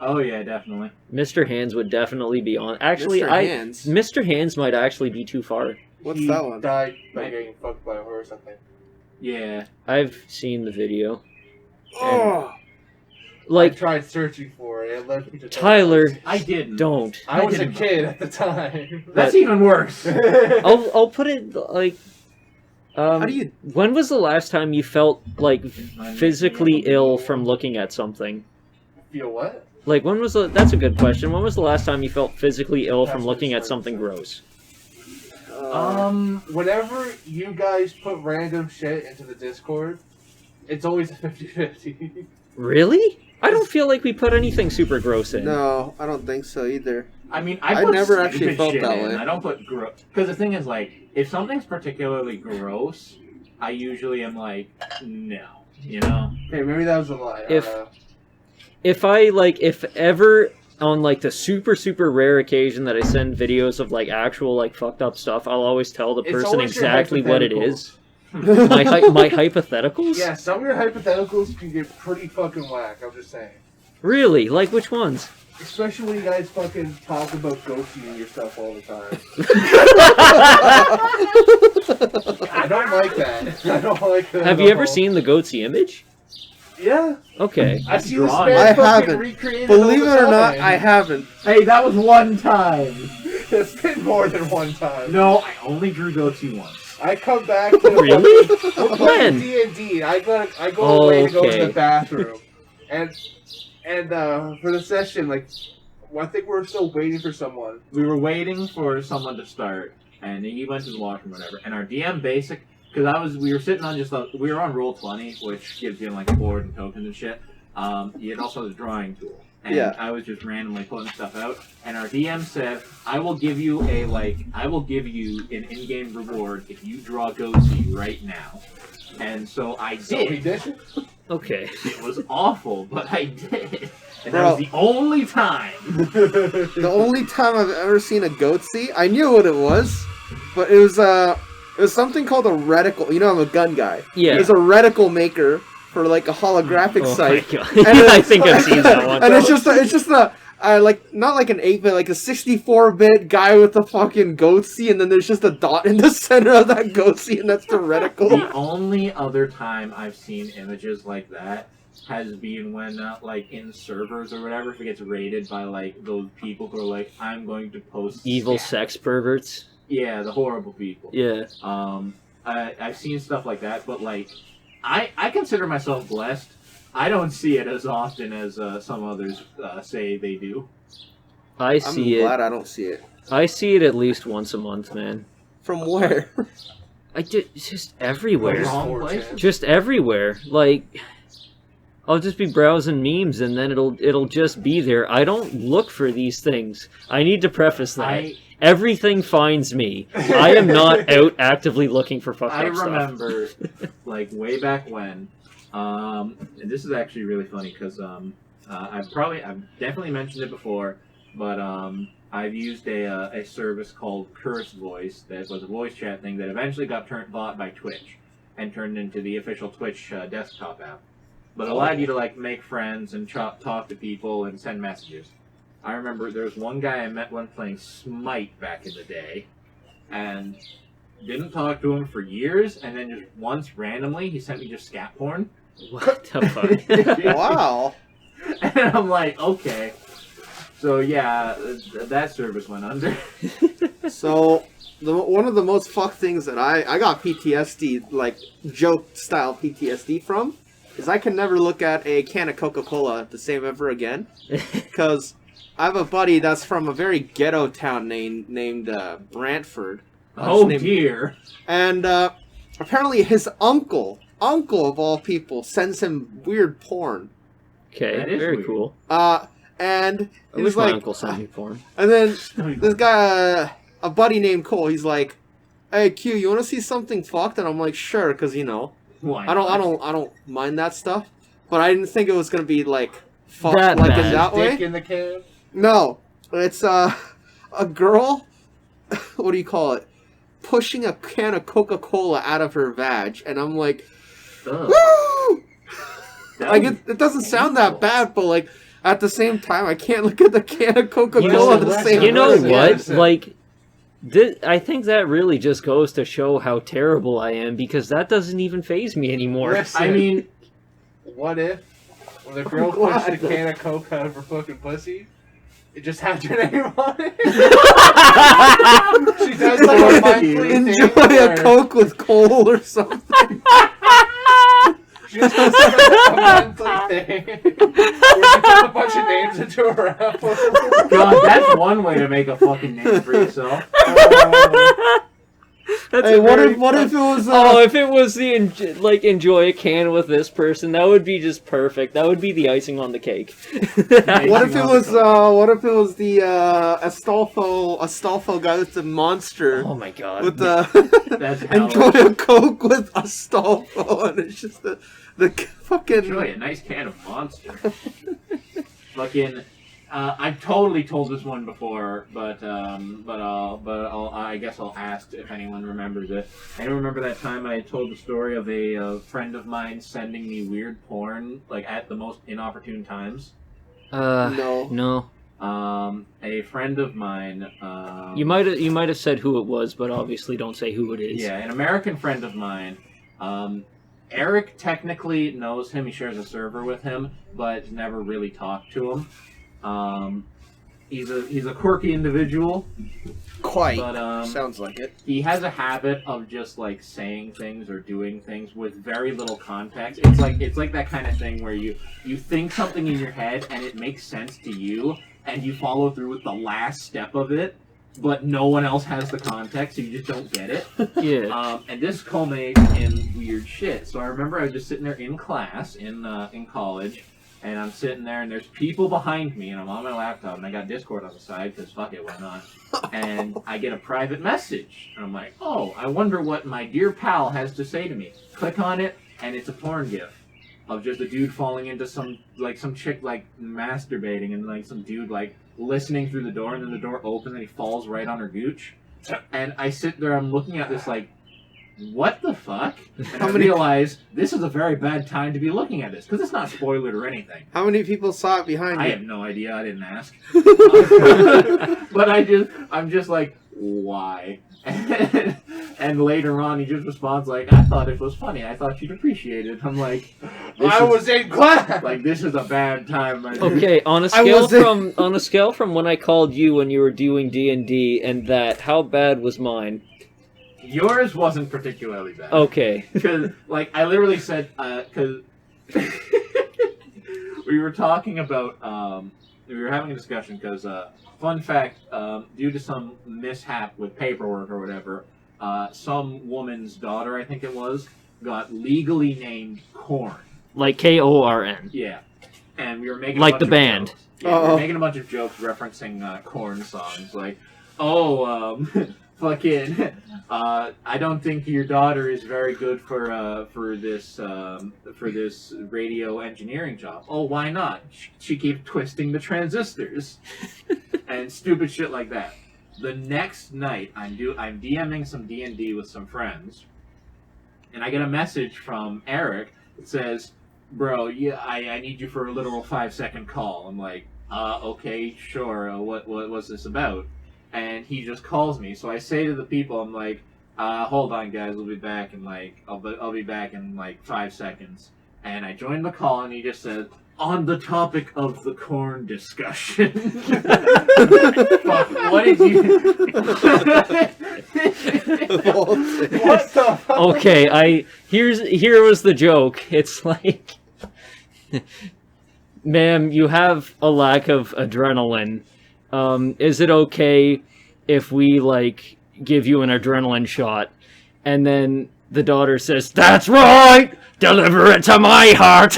Oh yeah, definitely. Mr. Hands would definitely be on. Actually, Mr. Hands? Mr. Hands might actually be too far. What's He that one? died by Right. getting fucked by a horse, I think. Yeah. I've seen the video. Oh. I Like tried searching for it. It led me to Tyler, I didn't. don't. I was a didn't. kid at the time. That's even worse. I'll put it like. How do you... When was the last time you felt like physically ill from looking at something? Feel what? Like when was that's a good question. When was the last time you felt physically ill from looking at something gross? Whenever you guys put random shit into the Discord, it's always a 50-50. Really? I don't feel like we put anything super gross in. No, I don't think so either. I mean, I put never stupid actually felt shit that in. way. I don't put gross because the thing is, like, if something's particularly gross, I usually am like, no, you know. Okay, maybe that was a lie. I If- don't know. If ever on like the super rare occasion that I send videos of like actual like fucked up stuff, I'll always tell the It's person always your exactly what it hypotheticals. is. my hypotheticals? Yeah, some of your hypotheticals can get pretty fucking whack, I'm just saying. Really? Like which ones? Especially when you guys fucking talk about ghosting your stuff all the time. I don't like that. I don't like that. Have at you ever all. seen the Goatsy image? Yeah. Okay. I see this drawing. man I fucking haven't. recreated Believe it all the or not, time. I haven't. Hey, that was one time. It's been more than one time. No, I only drew goatee once. I come back to the Really? We're playing When? D&D. I go away to go to Okay. the bathroom, and for the session, like, I think we're still waiting for someone. We were waiting for someone to start, and he went to the washroom, or whatever. And our DM because we were sitting on we were on Roll20, which gives you like a board and tokens and shit. you had also the drawing tool. And Yeah. I was just randomly pulling stuff out, and our DM said, I will give you an in-game reward if you draw Goatsy right now. And so I did. So he did? Okay. It was awful, but I did. And Bro. that was the only time. The only time I've ever seen a Goatsy, I knew what it was, but it was something called a reticle. You know, I'm a gun guy. Yeah. It was a reticle maker for like a holographic Oh site. my god. And I it's- think I've seen that one. And it's just like not like an 8-bit, like a 64-bit guy with a fucking Goatsy, and then there's just a dot in the center of that Goatsy, and that's the reticle. The only other time I've seen images like that has been when, like, in servers or whatever, if it gets raided by, like, those people who are like, I'm going to post... Evil scat. sex perverts. Yeah, the horrible people. Yeah. I've seen stuff like that, but, like, I consider myself blessed. I don't see it as often as some others say they do. I I'm see it. glad I don't see it. I see it at least once a month, man. From where? It's just everywhere. Wrong place. Just everywhere. Like, I'll just be browsing memes and then it'll just be there. I don't look for these things. I need to preface that. Everything finds me. I am not out actively looking for fucked I up stuff. remember, like, way back when, and this is actually really funny because I've definitely mentioned it before, but I've used a service called Curse Voice that was a voice chat thing that eventually got bought by Twitch and turned into the official Twitch desktop app. But it allowed you to, like, make friends and talk to people and send messages. I remember there was one guy I met when playing Smite back in the day, and didn't talk to him for years, and then just once randomly he sent me just scat porn. What the fuck? Wow. And I'm like, okay. So yeah, that service went under. So, one of the most fucked things that I got PTSD, like joke-style PTSD from, is I can never look at a can of Coca-Cola the same ever again, because I have a buddy that's from a very ghetto town named Brantford. Oh dear. And apparently his uncle of all people, sends him weird porn. Okay, That is very weird. cool. And I he wish was my like, uncle sent me porn. and then this guy, a buddy named Cole, he's like, "Hey Q, you want to see something fucked?" And I'm like, "Sure," because you know, Why I don't mind that stuff. But I didn't think it was gonna be like fucked That like bad. in that Dick way. in the can? No, it's a girl. What do you call it? Pushing a can of Coca-Cola out of her vag, and I'm like, Ugh. woo! That Like was it doesn't sound that painful. bad, but like at the same time, I can't look at the can of Coca-Cola You know- the same. You know way. what? listen. Like, I think that really just goes to show how terrible I am, because that doesn't even faze me anymore. Listen, I mean, what if when the girl glad. pushed a can of Coke out of her fucking pussy, it just had your name on it? She does like a monthly thing Enjoy a where Coke with Cole or something. she just does like a monthly thing where she puts a bunch of names into a raffle. God, that's one way to make a fucking name for yourself. That's Hey, a what very if it was? Oh, if it was the enjoy a can with this person, that would be just perfect. That would be the icing on the cake. What if it was? What if it was the Astolfo guy with the monster Oh my god. with the That's enjoy hellish. a Coke with Astolfo, and it's just the fucking. Enjoy a nice can of Monster. Fucking, I've totally told this one before, but I guess I'll ask if anyone remembers it. I remember that time I told the story of a friend of mine sending me weird porn, like at the most inopportune times. No. A friend of mine. You might have said who it was, but obviously don't say who it is. Yeah, an American friend of mine. Eric technically knows him. He shares a server with him, but never really talked to him. He's a quirky individual, Quite. but Sounds like it. he has a habit of just like saying things or doing things with very little context. It's like that kind of thing where you think something in your head and it makes sense to you, and you follow through with the last step of it, but no one else has the context, so you just don't get it. Yeah. And this culminates in weird shit. So I remember I was just sitting there in class in college, and I'm sitting there, and there's people behind me, and I'm on my laptop, and I got Discord on the side, because fuck it, why not? And I get a private message, and I'm like, oh, I wonder what my dear pal has to say to me. Click on it, and it's a porn gif of just a dude falling into some chick, like, masturbating, and, like, some dude, like, listening through the door, and then the door opens, and he falls right on her gooch. And I sit there, I'm looking at this, like, what the fuck? And I realize this is a very bad time to be looking at this, because it's not spoiled or anything. How many people saw it behind you? I have no idea, I didn't ask. But I'm just like, why? And later on, he just responds like, I thought it was funny, I thought you'd appreciate it. I'm like, I was in class! Like, this is a bad time. Okay, on a scale from when I called you when you were doing D&D and that, how bad was mine? Yours wasn't particularly bad. Okay. Because, like, I literally said, because we were talking about, we were having a discussion, because, fun fact, due to some mishap with paperwork or whatever, some woman's daughter, I think it was, got legally named Korn. Like Korn. Yeah. And we were making like a bunch the of band. Jokes. Yeah, we were making a bunch of jokes referencing Korn songs, like, oh, fucking, I don't think your daughter is very good for this radio engineering job. Oh, why not? She keeps twisting the transistors, and stupid shit like that. The next night, I'm DMing some D&D with some friends, and I get a message from Eric that says, "Bro, yeah, I need you for a literal 5-second call." I'm like, okay, sure. What's this about? And he just calls me. So I say to the people, I'm like, hold on, guys, we'll be back in I'll be back in like 5 seconds. And I joined the call, and he just said, on the topic of the Korn discussion. Fuck, what did you... What the fuck? Okay, here was the joke. It's like, ma'am, you have a lack of adrenaline. Is it okay if we, like, give you an adrenaline shot? And then the daughter says, that's right! Deliver it to my heart!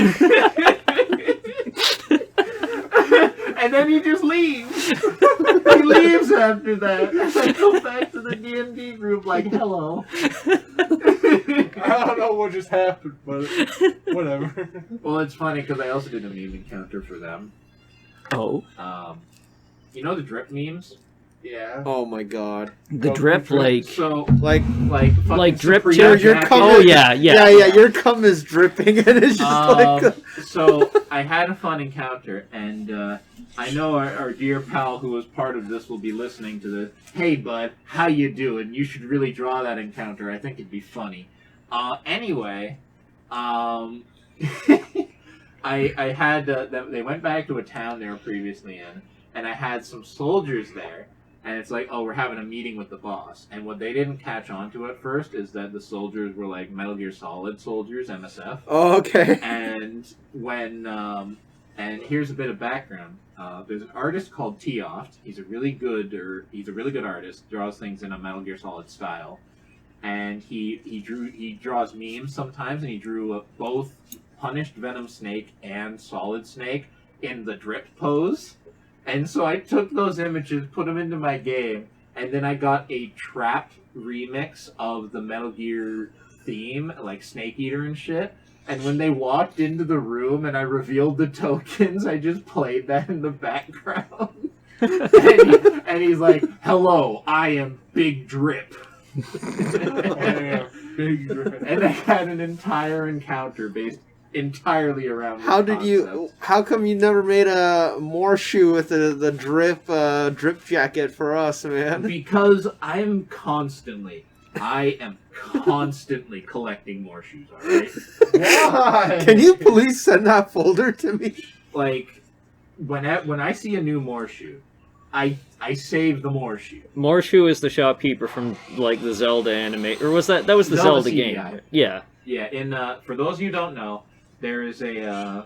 And then he just leaves. He leaves after that. I go back to the D&D group like, hello. I don't know what just happened, but whatever. Well, it's funny because I also did a meme encounter for them. Oh. You know the drip memes? Yeah. Oh my god. The drip, like... So, Like fucking drip Supreme your jacket. cum Oh, yeah. your cum is dripping and it's just like... So, I had a fun encounter, and I know our dear pal who was part of this will be listening to this. Hey, bud, how you doing? You should really draw that encounter. I think it'd be funny. Anyway, I had... they went back to a town they were previously in, and I had some soldiers there. And it's like, oh, we're having a meeting with the boss. And what they didn't catch on to at first is that the soldiers were like Metal Gear Solid soldiers, MSF. Oh, okay. And when, and here's a bit of background. There's an artist called Teoft. He's a really good artist. Draws things in a Metal Gear Solid style. And he draws memes sometimes, and he drew both Punished Venom Snake and Solid Snake in the drip pose. And so I took those images, put them into my game, and then I got a trapped remix of the Metal Gear theme, like Snake Eater and shit. And when they walked into the room and I revealed the tokens, I just played that in the background. and he's like, hello, I am Big Drip. Big drip. And I had an entire encounter based entirely around this concept. How come you never made a more shoe with the drip jacket for us, man? Because I am constantly collecting more shoes, alright? Why? Can you please send that folder to me? Like, when I see a new Morshoe, I save the Morshoe. Morshoe is the shopkeeper from, like, the Zelda anime, or was that was the Zelda CDI. game? Yeah. Yeah, for those of you who don't know, there's a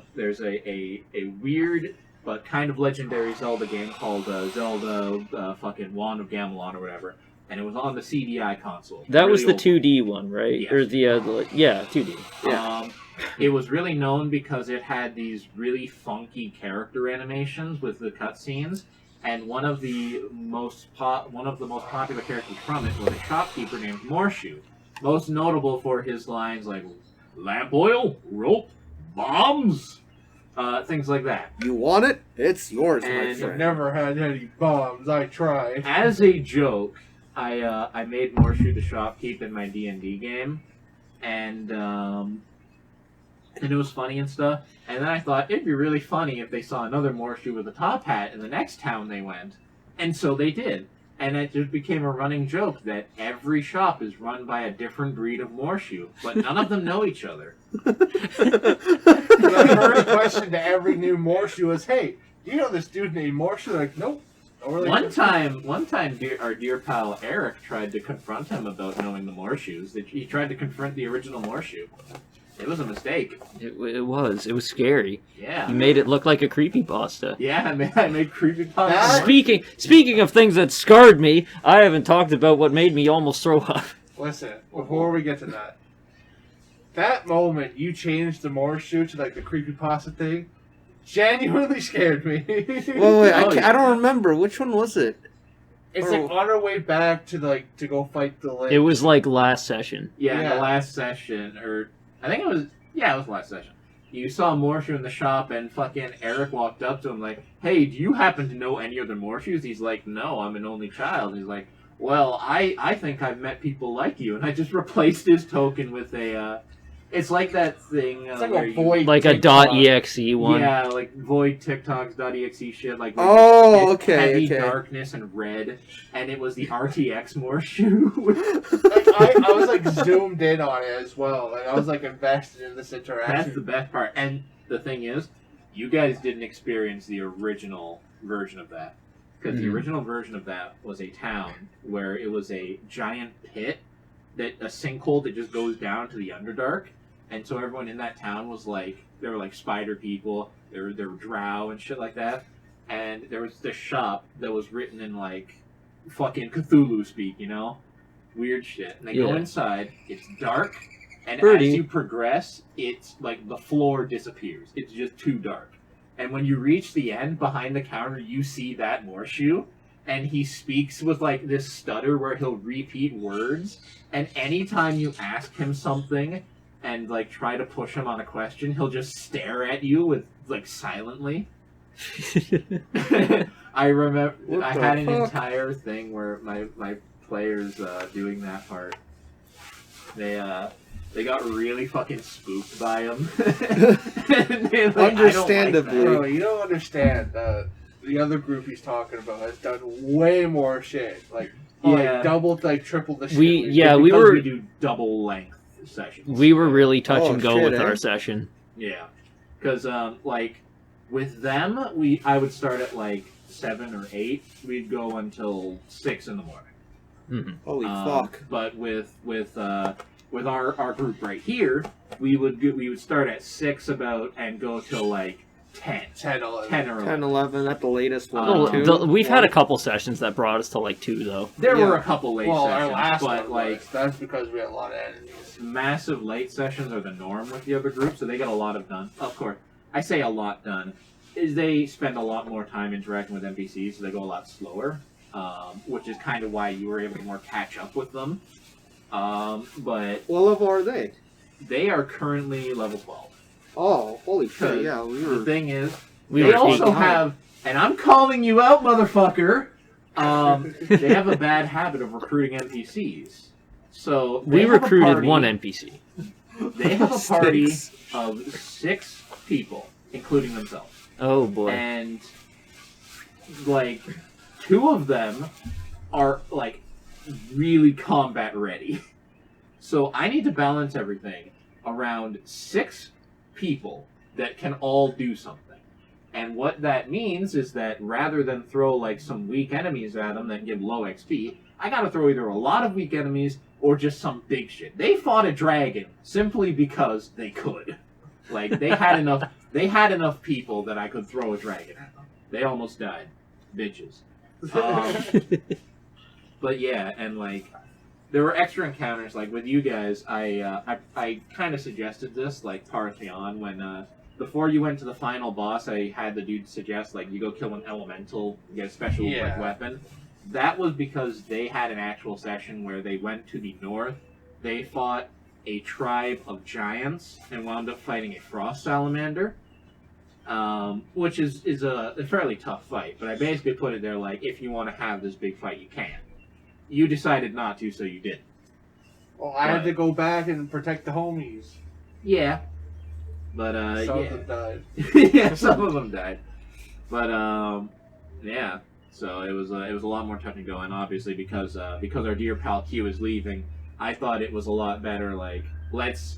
weird but kind of legendary Zelda game called Zelda fucking Wand of Gamelon or whatever, and it was on the CDI console. That was the Really old 2D one, right? Yes. Or the yeah, 2D. Yeah. It was really known because it had these really funky character animations with the cutscenes, and one of the most popular characters from it was a shopkeeper named Morshu, most notable for his lines like "lamp oil, rope, bombs," things like that. You want it? It's yours, my And I've friend. never had any bombs. I tried. As a joke, I made Morshu the shopkeep in my D&D game, and it was funny and stuff. And then I thought it'd be really funny if they saw another Morshu with a top hat in the next town they went, and so they did. And it just became a running joke that every shop is run by a different breed of Morshu, but none of them know each other. The first question to every new Morshu is, "Hey, do you know this dude named Morshu?" They're like, "Nope." Don't really One know." time, our dear pal Eric tried to confront him about knowing the Morshus. He tried to confront the original Morshu. It was a mistake. It was scary. Yeah. You made it look like a creepypasta. Yeah, I made creepypasta. That- Speaking of things that scarred me, I haven't talked about what made me almost throw up. Listen, before we get to that moment you changed the Morshu to like the creepypasta thing, genuinely scared me. Wait, Oh, I don't remember. Which one was it? It's like on our way back to to go fight the lake. It was like last session. Yeah, in Yeah. the last session, or I think it was the last session. You saw Morshu in the shop, and fucking Eric walked up to him like, "Hey, do you happen to know any other Morshus?" He's like, "No, I'm an only child." He's like, "Well, I think I've met people like you," and I just replaced his token with a. It's like that thing. It's like where a you- void Like a TikTok. .exe one. Yeah, like void TikToks.exe shit. Like Oh, it's okay, heavy okay. darkness and red, and it was the RTX Morshu. Like, I was like zoomed in on it as well. Like I was like invested in this That's interaction. the best part. And the thing is, you guys didn't experience the original version of that. Because the Mhm. original version of that was a town where it was a giant pit, a sinkhole that just goes down to the Underdark. And so everyone in that town was like, they were like spider people, they were drow and shit like that. And there was this shop that was written in like fucking Cthulhu speak, you know? Weird shit. And they go Yeah. inside, it's dark, and Birdie. as you progress, it's like the floor disappears. It's just too dark. And when you reach the end, behind the counter, you see that Morshu, and he speaks with like this stutter where he'll repeat words. And anytime you ask him something and like try to push him on a question, he'll just stare at you with like silently. I remember What I the had an fuck? entire thing where my players doing that part. They got really fucking spooked by him. And they're like, Understandably. Bro, you don't understand. The other group he's talking about has done way more shit. Like, Yeah. double, like triple the shit. We- do. yeah, It's we because were- we do double length sessions. We were really touch Oh, and go shit, with eh? our session. Yeah, because like with them, I would start at like 7 or 8. We'd go until 6 in the morning. Mhm. Holy fuck. But with our group right here, we would start at 6 and go till like 10, 10, 11. 10 or 11. 10, 11 at the latest one. Oh, too. We've had a couple sessions that brought us to like 2 though. There Yeah. were a couple late Well, our sessions, last but one like was. That's because we had a lot of enemies. massive late sessions are the norm with the other group, so they get a lot of done. Of course, I say a lot done. Is they spend a lot more time interacting with NPCs, so they go a lot slower, which is kind of why you were able to more catch up with them. But What level are they? they are currently level 12. Oh, holy shit, Because yeah, we The were... thing is, We they were also 8. have, and I'm calling you out, motherfucker. They have a bad habit of recruiting NPCs. So We they have a recruited party- one NPC. They have a party Six. of 6 people, including themselves. Oh boy. And like 2 of them are like really combat ready. So I need to balance everything around 6 people that can all do something. And what that means is that rather than throw like some weak enemies at them that give low XP, I gotta throw either a lot of weak enemies or just some big shit. They fought a dragon simply because they could. Like they had enough people that I could throw a dragon at them. They almost died. Bitches. But yeah, and like there were extra encounters. Like with you guys, I kind of suggested this like partially on when before you went to the final boss, I had the dude suggest like you go kill an elemental, get a special like Yeah. weapon. That was because they had an actual session where they went to the north. They fought a tribe of giants and wound up fighting a frost salamander, which is a fairly tough fight. But I basically put it there like, if you want to have this big fight, you can. You decided not to, so you didn't. Well, I had to go back and protect the homies. Yeah. But, Some yeah. of them died. Yeah, some of them died. But, yeah. So it was a lot more touch and go, and obviously because our dear pal Q is leaving, I thought it was a lot better. Like let's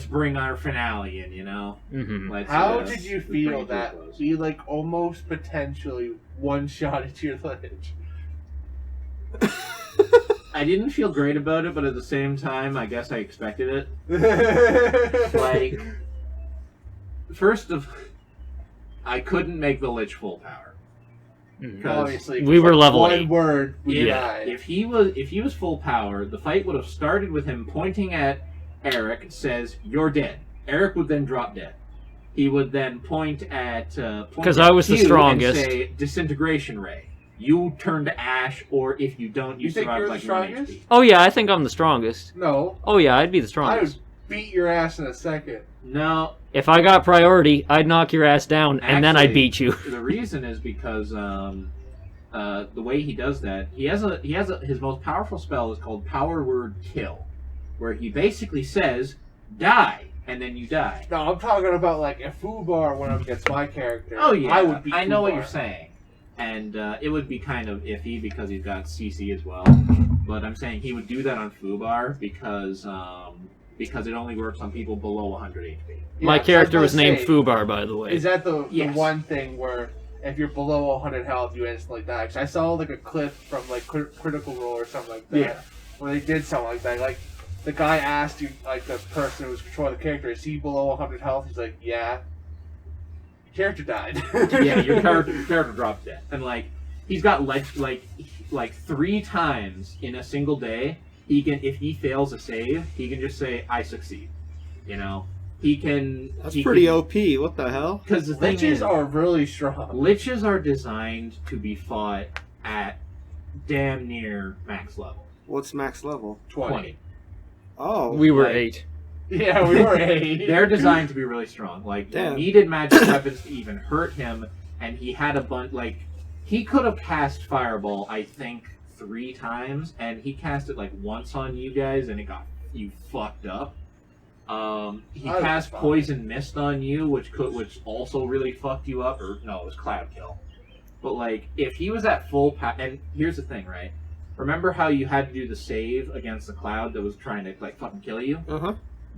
bring our finale in, you know. Mm-hmm. How did you let's bring feel it to a that close. we like almost potentially one-shotted your ledge? I didn't feel great about it, but at the same time, I guess I expected it. Like, I couldn't make the Lich full power. Mhm. 'Cause Obviously, We were level one 8. word. We Yeah, died. if he was full power, the fight would have started with him pointing at Eric, says, "You're dead." Eric would then drop dead. He would then point at 'Cause I was the Q strongest. and say, "Disintegration ray." You turn to ash, or if you don't, you You think survive you're the like 1 strongest? HP. Oh yeah, I think I'm the strongest. No, Oh yeah, I'd be the I would strongest. beat your ass in a second. No, If I got priority, I'd knock your ass down, and then I'd Actually- beat you. the reason is because the way he does that, his most powerful spell is called Power Word Kill, where he basically says, "Die," and then you die. No, I'm talking about like if Fubar went up against my character. Oh yeah, I would beat I know what Fubar. you're saying, and it would be kind of iffy because he's got CC as well. But I'm saying he would do that on Fubar because it only works on people below 100 HP. My Yeah, character I was named say, Fubar, by the way. Is that the Yes. one thing where if you're below 100 health, you instantly die? 'Cause I saw like a clip from like Critical Role or something like that, Yeah. where they did something like that. Like the guy asked you, like the person who was controlling the character, is he below 100 health? He's like, yeah. Your character died. Yeah, your character drops dead, and like he's got like 3 times in a single day. He can, if he fails a save, he can just say, "I succeed." You know, he can. That's pretty OP. What the hell? Because the thing Liches is, are really strong. liches are designed to be fought at damn near max level, What's max level? 20. Oh, We were like- 8. Yeah, we were 8. They're designed to be really strong. Like, you Damn. needed magic weapons to even hurt him, and he had a bunch. Like, he could have cast Fireball, I think, 3 times, and he cast it like once on you guys, and it got you fucked up. He I was cast fine. Poison Mist on you, which also really fucked you up. Or no, it was Cloud Kill. But like, if he was at full and here's the thing, right? Remember how you had to do the save against the cloud that was trying to like fucking kill you? Uh-huh.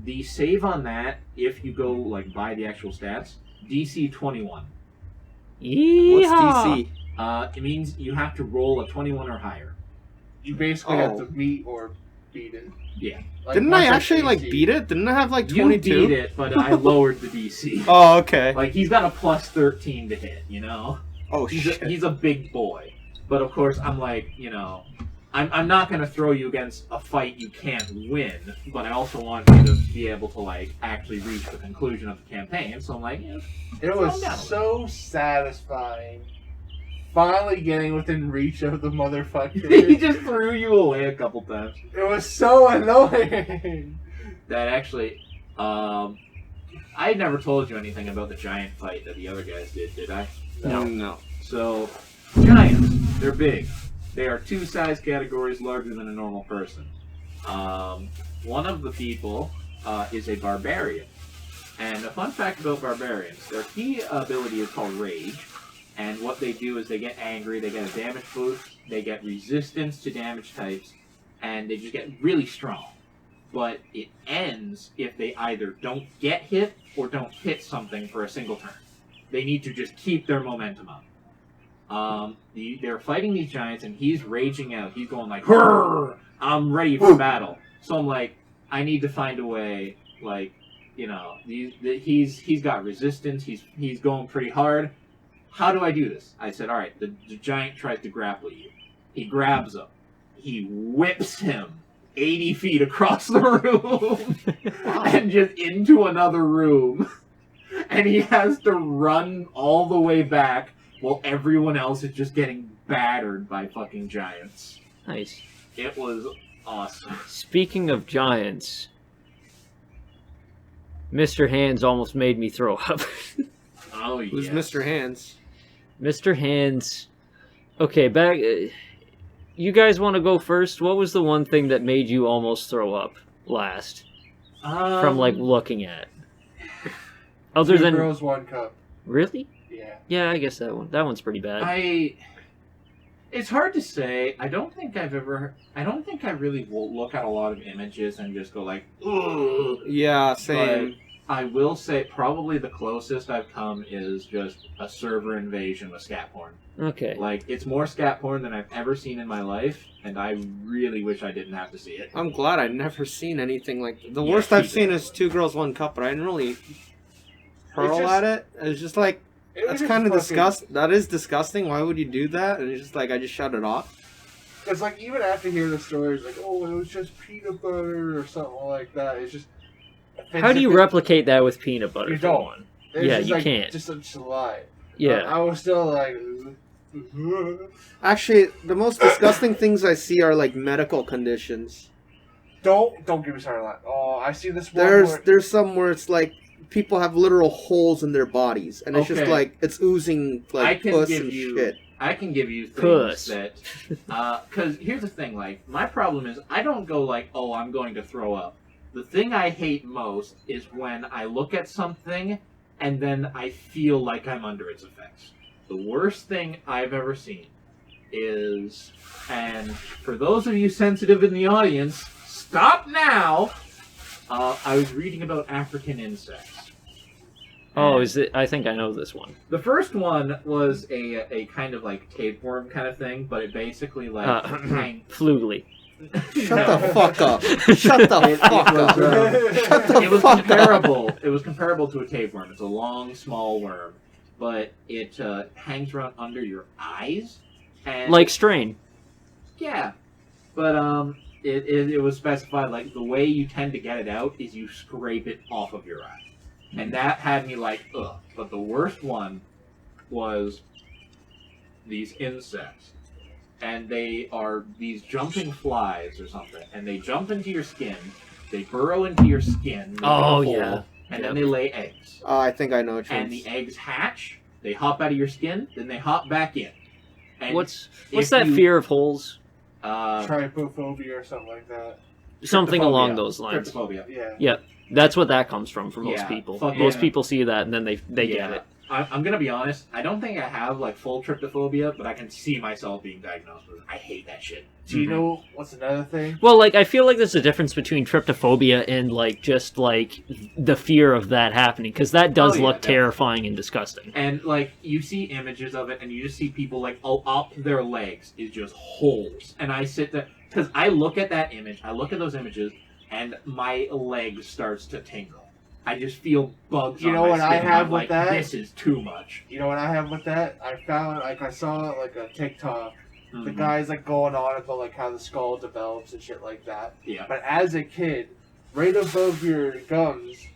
The save on that, if you go like by the actual stats, DC 21. What's Yeehaw! DC? It means you have to roll a 21 or higher. You basically have Oh. to meet or beat it. Yeah. Like, Didn't once I that's actually like DC. beat it? Didn't I have like You 22? beat it, but I lowered the DC. Oh, okay. Like he's got a plus 13 to hit, you know. Oh He's shit. he's a big boy, but of course I'm like, you know, I'm not gonna throw you against a fight you can't win, but I also want you to be able to like actually reach the conclusion of the campaign. So I'm like, yeah, It Calm was down. so satisfying. Finally getting within reach of the he motherfucker. just threw you away a couple times. It was so annoying. That actually, I had never told you anything about the giant fight that the other guys did I? No. So, giants, they're big. They are 2 size categories larger than a normal person. One of the people is a barbarian. And a fun fact about barbarians, their key ability is called Rage. And what they do is they get angry, they get a damage boost, they get resistance to damage types, and they just get really strong. But it ends if they either don't get hit or don't hit something for a single turn. They need to just keep their momentum up. They're fighting these giants, and he's raging out. He's going like, "Hurr! I'm ready for battle." So I'm like, I need to find a way, like, you know, he's got resistance. He's going pretty hard. How do I do this? I said, all right, the giant tries to grapple you. He grabs him. he whips him 80 feet across the room and just into another room. And he has to run all the way back while everyone else is just getting battered by fucking giants. Nice. It was awesome. Speaking of giants, Mr. Hands almost made me throw up. Oh, yeah. Who's Mr. Hands? Mr. Hands. Okay, back. You guys want to go first? What was the one thing that made you almost throw up last? From like looking at. Other Two than girls, one cup. really? Yeah. Yeah, I guess that one's pretty bad. It's hard to say. I don't think I really will look at a lot of images and just go like, ugh. Yeah, same. But I will say probably the closest I've come is just a server invasion with scat porn. Okay. Like, it's more scat porn than I've ever seen in my life, and I really wish I didn't have to see it. I'm glad I've never seen anything like the Yeah, worst me I've too. seen is Two Girls, One Cup, but I didn't really hurl just- at it. It's just like, It was that's just kind of fucking- disgusting. That is disgusting. Why would you do that? And it's just like, I just shut it off. It's like, even after hearing the stories, like, oh, it was just peanut butter or something like that. It's just. How do you replicate that with peanut butter? You for don't. one? It's Yeah, just you like, can't. Just a lie. Yeah. I was still like. Actually, the most disgusting things I see are like medical conditions. Don't give me started on that. Oh, I see this one. where- There's some where it's like people have literal holes in their bodies, and it's just Okay. like it's oozing I like can puss give and you- shit. I can give you things Puss. that, because here's the thing, like, my problem is I don't go like, oh, I'm going to throw up. The thing I hate most is when I look at something and then I feel like I'm under its effects. The worst thing I've ever seen is, and for those of you sensitive in the audience, stop now! I was reading about African insects. Oh, And is it? I think I know this one. the first one was a kind of like tapeworm kind of thing, but it basically like hang. Flugely. Shut No. the fuck up! Shut the It fuck was, up! Shut the It was fuck up! comparable. It was comparable to a tapeworm. It's a long, small worm, but it hangs around under your eyes, and Like strain. yeah, but it was specified like the way you tend to get it out is you scrape it off of your eye, and that had me like ugh. But the worst one was these insects. And they are these jumping flies or something, and they jump into your skin, they burrow into your skin, make a Oh, hole, yeah. and Yep. then they lay eggs. I think I know which And ones. the eggs hatch, they hop out of your skin, then they hop back in. And What's if that you- fear of holes? Trypophobia or something like that. Something along Trypophobia. those lines. Trypophobia. Yeah. That's what that comes from for most Yeah, people. fuck Most yeah. people see that and then they get Yeah. it. I'm gonna be honest. I don't think I have like full tryptophobia, but I can see myself being diagnosed with it. I hate that shit. Do you know what's another thing? Well, like I feel like there's a difference between tryptophobia and like just like the fear of that happening because that does Oh, yeah, look definitely. terrifying and disgusting. And like you see images of it, and you just see people like, oh, up their legs is just holes. And I sit there because I look at that image, I look at those images, and my leg starts to tingle. I just feel bugs. You on know my what I skin, and have I'm with like, that? This is too much. You know what I have with that? I saw like a TikTok. The Mhm. guy's like going on about like how the skull develops and shit like that. Yeah. But as a kid, right above your gums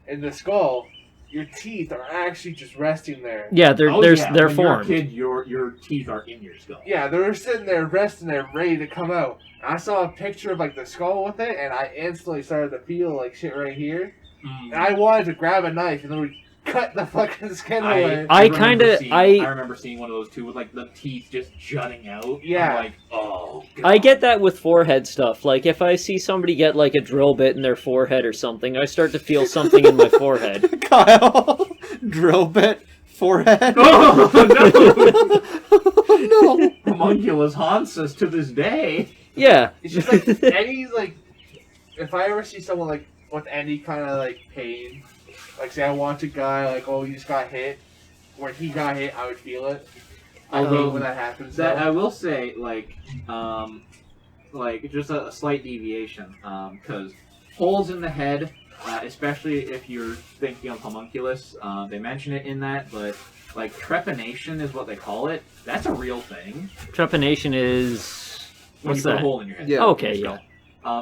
in the skull, your teeth are actually just resting there. Yeah, they're Oh, they're yeah. they're When formed. You're a kid, your teeth are in your skull. Yeah, they're sitting there, resting there, ready to come out. I saw a picture of like the skull with it, and I instantly started to feel like shit right here. Mm. And I wanted to grab a knife and then cut the fucking skin away. I remember kinda- seeing- I- remember seeing one of those too with like the teeth just jutting out. Yeah. I'm like, oh. God. I get that with forehead stuff. Like if I see somebody get like a drill bit in their forehead or something, I start to feel something in my forehead. Kyle, drill bit, forehead. Oh, Oh, no. Homunculus haunts us to this day. Yeah. It's just like any like, if I ever see someone like with any kind of like pain, like say I watch a guy like, oh, he just got hit, when he got hit, I would feel it. I hate Although when that happens. That I though. will say, like just a slight deviation, because holes in the head, especially if you're thinking of homunculus, they mention it in that, but like trepanation is what they call it. That's a real thing. Trepanation is when What's you put a that? hole in your head. Yeah. Okay, yeah.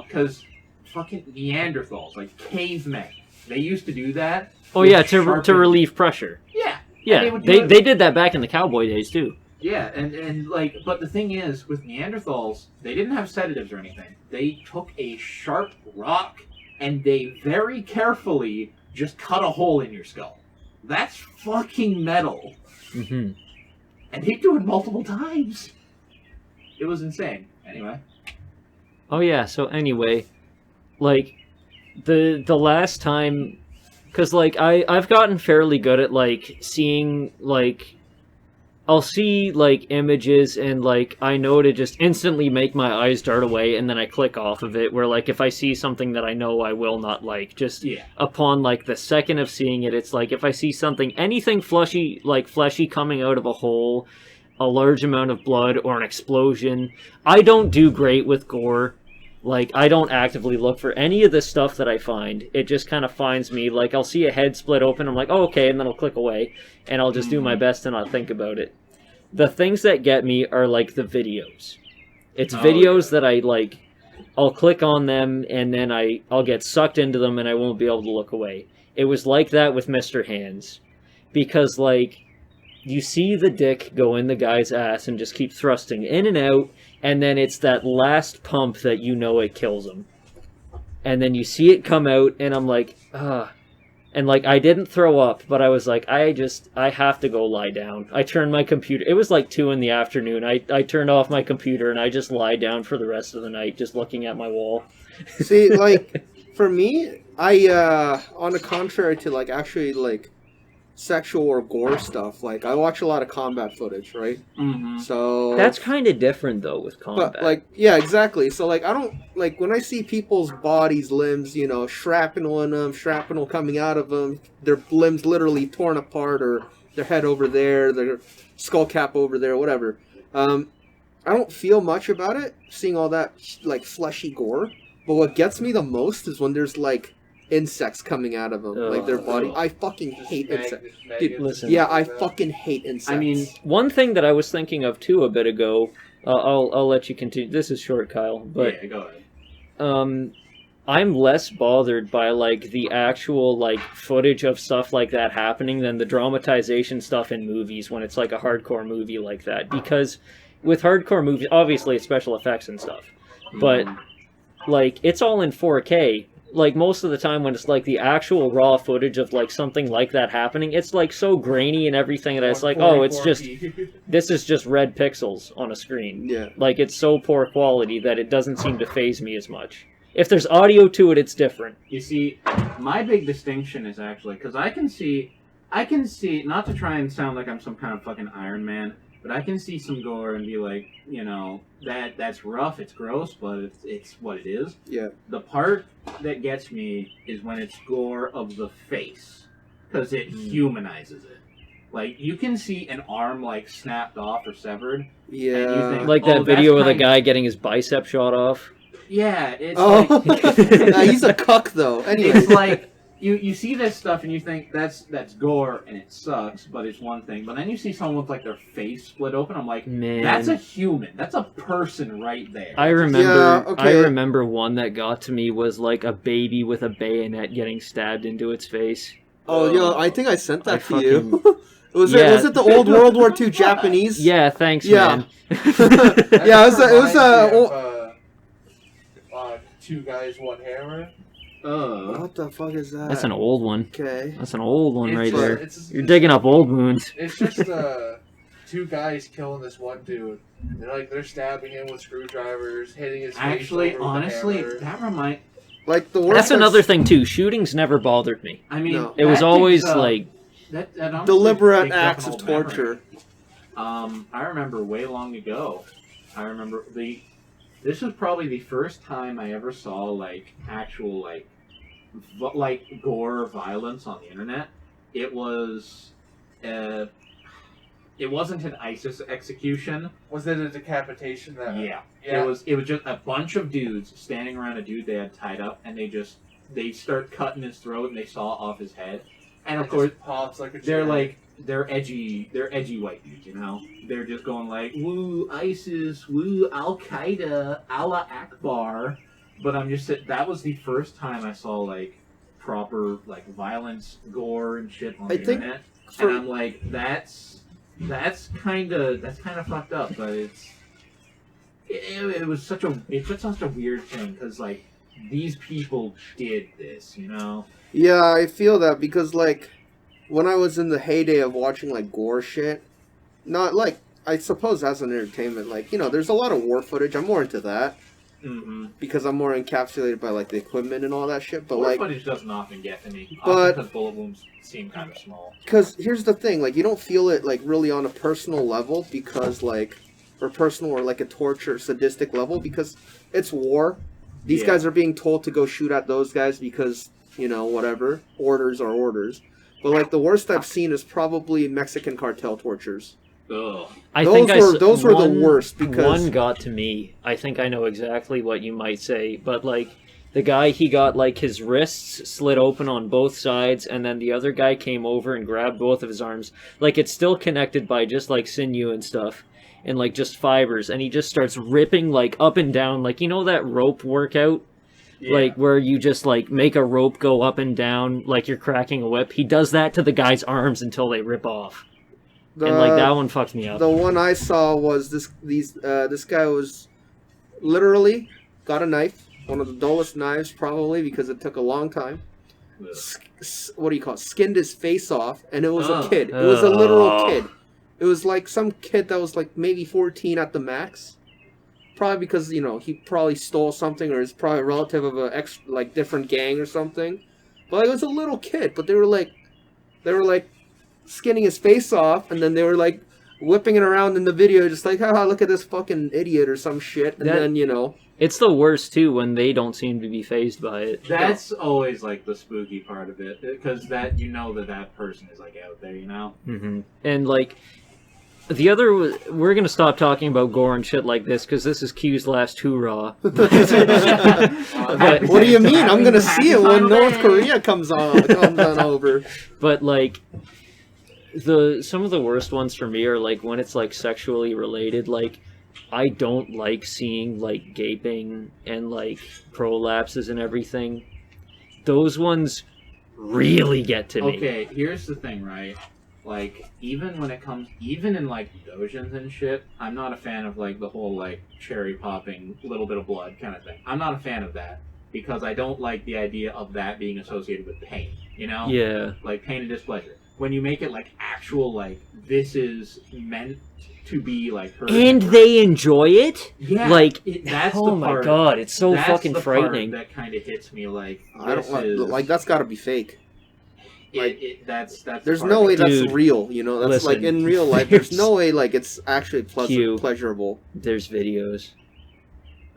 Because fucking Neanderthals, like cavemen, they used to do that. Oh with yeah, to sharpened- relieve pressure. Yeah. Yeah, would do they it- they did that back in the cowboy days too. Yeah, and like, but the thing is, with Neanderthals, they didn't have sedatives or anything. They took a sharp rock and they very carefully just cut a hole in your skull. That's fucking metal. Mm-hmm. And they do it multiple times. It was insane. Anyway. Oh yeah. So anyway, like the last time, because like I've gotten fairly good at like seeing like I'll see like images and like I know to just instantly make my eyes dart away and then I click off of it. Where like if I see something that I know I will not like, just Yeah. upon like the second of seeing it, it's like if I see something, anything fleshy coming out of a hole, a large amount of blood or an explosion. I don't do great with gore. Like, I don't actively look for any of the stuff that I find. It just kind of finds me. Like, I'll see a head split open, I'm like, oh, okay, and then I'll click away, and I'll just do my best and I'll think about it. The things that get me are, like, the videos. It's videos that I, like, I'll click on them, and then I'll get sucked into them, and I won't be able to look away. It was like that with Mr. Hands. Because, like, you see the dick go in the guy's ass and just keep thrusting in and out, and then it's that last pump that you know it kills him. And then you see it come out, and I'm like, ah. And, like, I didn't throw up, but I was like, I have to go lie down. I turned my computer, it was like 2 in the afternoon. I turned off my computer, and I just lie down for the rest of the night, just looking at my wall. See, like, for me, on the contrary to, like, actually, like, sexual or gore stuff, like, I watch a lot of combat footage, right? Mm-hmm. So... That's kind of different, though, with combat. But, like, yeah, exactly. So, like, I don't, like, when I see people's bodies, limbs, you know, shrapnel in them, shrapnel coming out of them, their limbs literally torn apart, or their head over there, their skull cap over there, whatever. I don't feel much about it, seeing all that, like, fleshy gore. But what gets me the most is when there's, like, insects coming out of them, like their body. I fucking hate insects. Dude, listen. yeah, I fucking hate insects. I mean, one thing that I was thinking of, too, a bit ago, I'll let you continue. This is short, Kyle, but yeah, go ahead. I'm less bothered by, like, the actual, like, footage of stuff like that happening than the dramatization stuff in movies when it's, like, a hardcore movie like that. Because with hardcore movies, obviously it's special effects and stuff, but, like, it's all in 4K. Like, most of the time when it's, like, the actual raw footage of, like, something like that happening, it's, like, so grainy and everything that it's like, oh, it's just, this is just red pixels on a screen. yeah. Like, it's so poor quality that it doesn't seem to faze me as much. If there's audio to it, it's different. You see, my big distinction is actually, because I can see, not to try and sound like I'm some kind of fucking Iron Man, but I can see some gore and be like, you know, that's rough, it's gross, but it's what it is. Yeah. The part that gets me is when it's gore of the face, because it humanizes it. Like, you can see an arm, like, snapped off or severed. Yeah. And you think, Like oh, that video of that's the kind guy getting his bicep shot off. Yeah, it's Oh, like... Nah, he's a cuck though. Anyway, It's like you see this stuff and you think that's gore and it sucks, but it's one thing. But then you see someone with like their face split open. I'm like, Man. that's a human. That's a person right there. I remember Yeah, okay. I remember one that got to me was like a baby with a bayonet getting stabbed into its face. oh, yo, I think I sent that to you. Was Yeah. it the old World War II Japanese? Yeah, thanks, Yeah. man. Yeah, it was Two Guys, One Hammer. What the fuck is that? That's an old one. Okay. That's an old one It's right just- there. it's- You're digging up old wounds. It's just two guys killing this one dude. They're stabbing him with screwdrivers, hitting his face Actually, over with a honestly, hammer. that remind. Like the worst. That's another thing too. Shootings never bothered me. I mean, No. It was that always takes, like that honestly deliberate digs up acts an of old memory. torture. I remember way long ago. I remember this was probably the first time I ever saw like actual like gore violence on the internet. It was it wasn't an ISIS execution. Was it a decapitation? Yeah. Yeah. It was just a bunch of dudes standing around a dude they had tied up, and they start cutting his throat and they saw off his head. And of It course just pops like a they're cherry. like they're edgy white dudes, you know? They're just going like, woo, ISIS, woo, Al Qaeda, Allah Akbar. But I'm just that was the first time I saw like proper like violence, gore, and shit on the internet, and I'm like, that's kind of fucked up. But it was such a weird thing because like these people did this, you know? Yeah, I feel that because like when I was in the heyday of watching like gore shit, not like I suppose as an entertainment, like, you know, there's a lot of war footage. I'm more into that. Mm-hmm. Because I'm more encapsulated by like the equipment and all that shit. But war like footage doesn't often get to me. But Because bullet wounds seem kind of small. Because here's the thing, like you don't feel it like really on a personal level because like, or personal or like a torture sadistic level because it's war. These guys are being told to go shoot at those guys because, you know, whatever, orders are orders. But like the worst I've seen is probably Mexican cartel tortures. Ugh. Those were the worst because one got to me. I think I know exactly what you might say, but like the guy, he got like his wrists slit open on both sides, and then the other guy came over and grabbed both of his arms. Like it's still connected by just like sinew and stuff, and like just fibers, and he just starts ripping like up and down, like, you know that rope workout? Yeah. Like where you just like make a rope go up and down like you're cracking a whip. He does that to the guy's arms until they rip off. And like that one fucked me up. The one I saw was this guy was literally got a knife, one of the dullest knives probably because it took a long time. What do you call it? Skinned his face off, and it was a kid. It was a literal kid. It was like some kid that was like maybe 14 at the max. Probably because, you know, he probably stole something or is probably a relative of a different gang or something. But like, it was a little kid, but they were like skinning his face off, and then they were like whipping it around in the video, just like, haha, look at this fucking idiot or some shit. And then, you know, it's the worst too when they don't seem to be fazed by it. That's always like the spooky part of it, because that, you know, that person is like out there, you know. Mm-hmm. And like the other, we're gonna stop talking about gore and shit like this because this is Q's last hoorah. But, what do you mean? I'm gonna see it when North Korea comes on over. But like some of the worst ones for me are like when it's like sexually related. Like I don't like seeing like gaping and like prolapses and everything. Those ones really get to me. Okay, here's the thing, right? Like, even in like dojins and shit, I'm not a fan of like the whole like cherry popping, little bit of blood kind of thing. I'm not a fan of that because I don't like the idea of that being associated with pain, you know? Yeah. Like pain and displeasure. When you make it like actual, like, this is meant to be like heard and they enjoy it. Yeah, like that's oh the my part, god, it's so that's fucking the frightening. Part that kind of hits me. Like I don't like that's got to be fake. Like that's there's no way that's real. You know, that's listen, like in real life. There's no way like it's actually pleasurable. There's videos.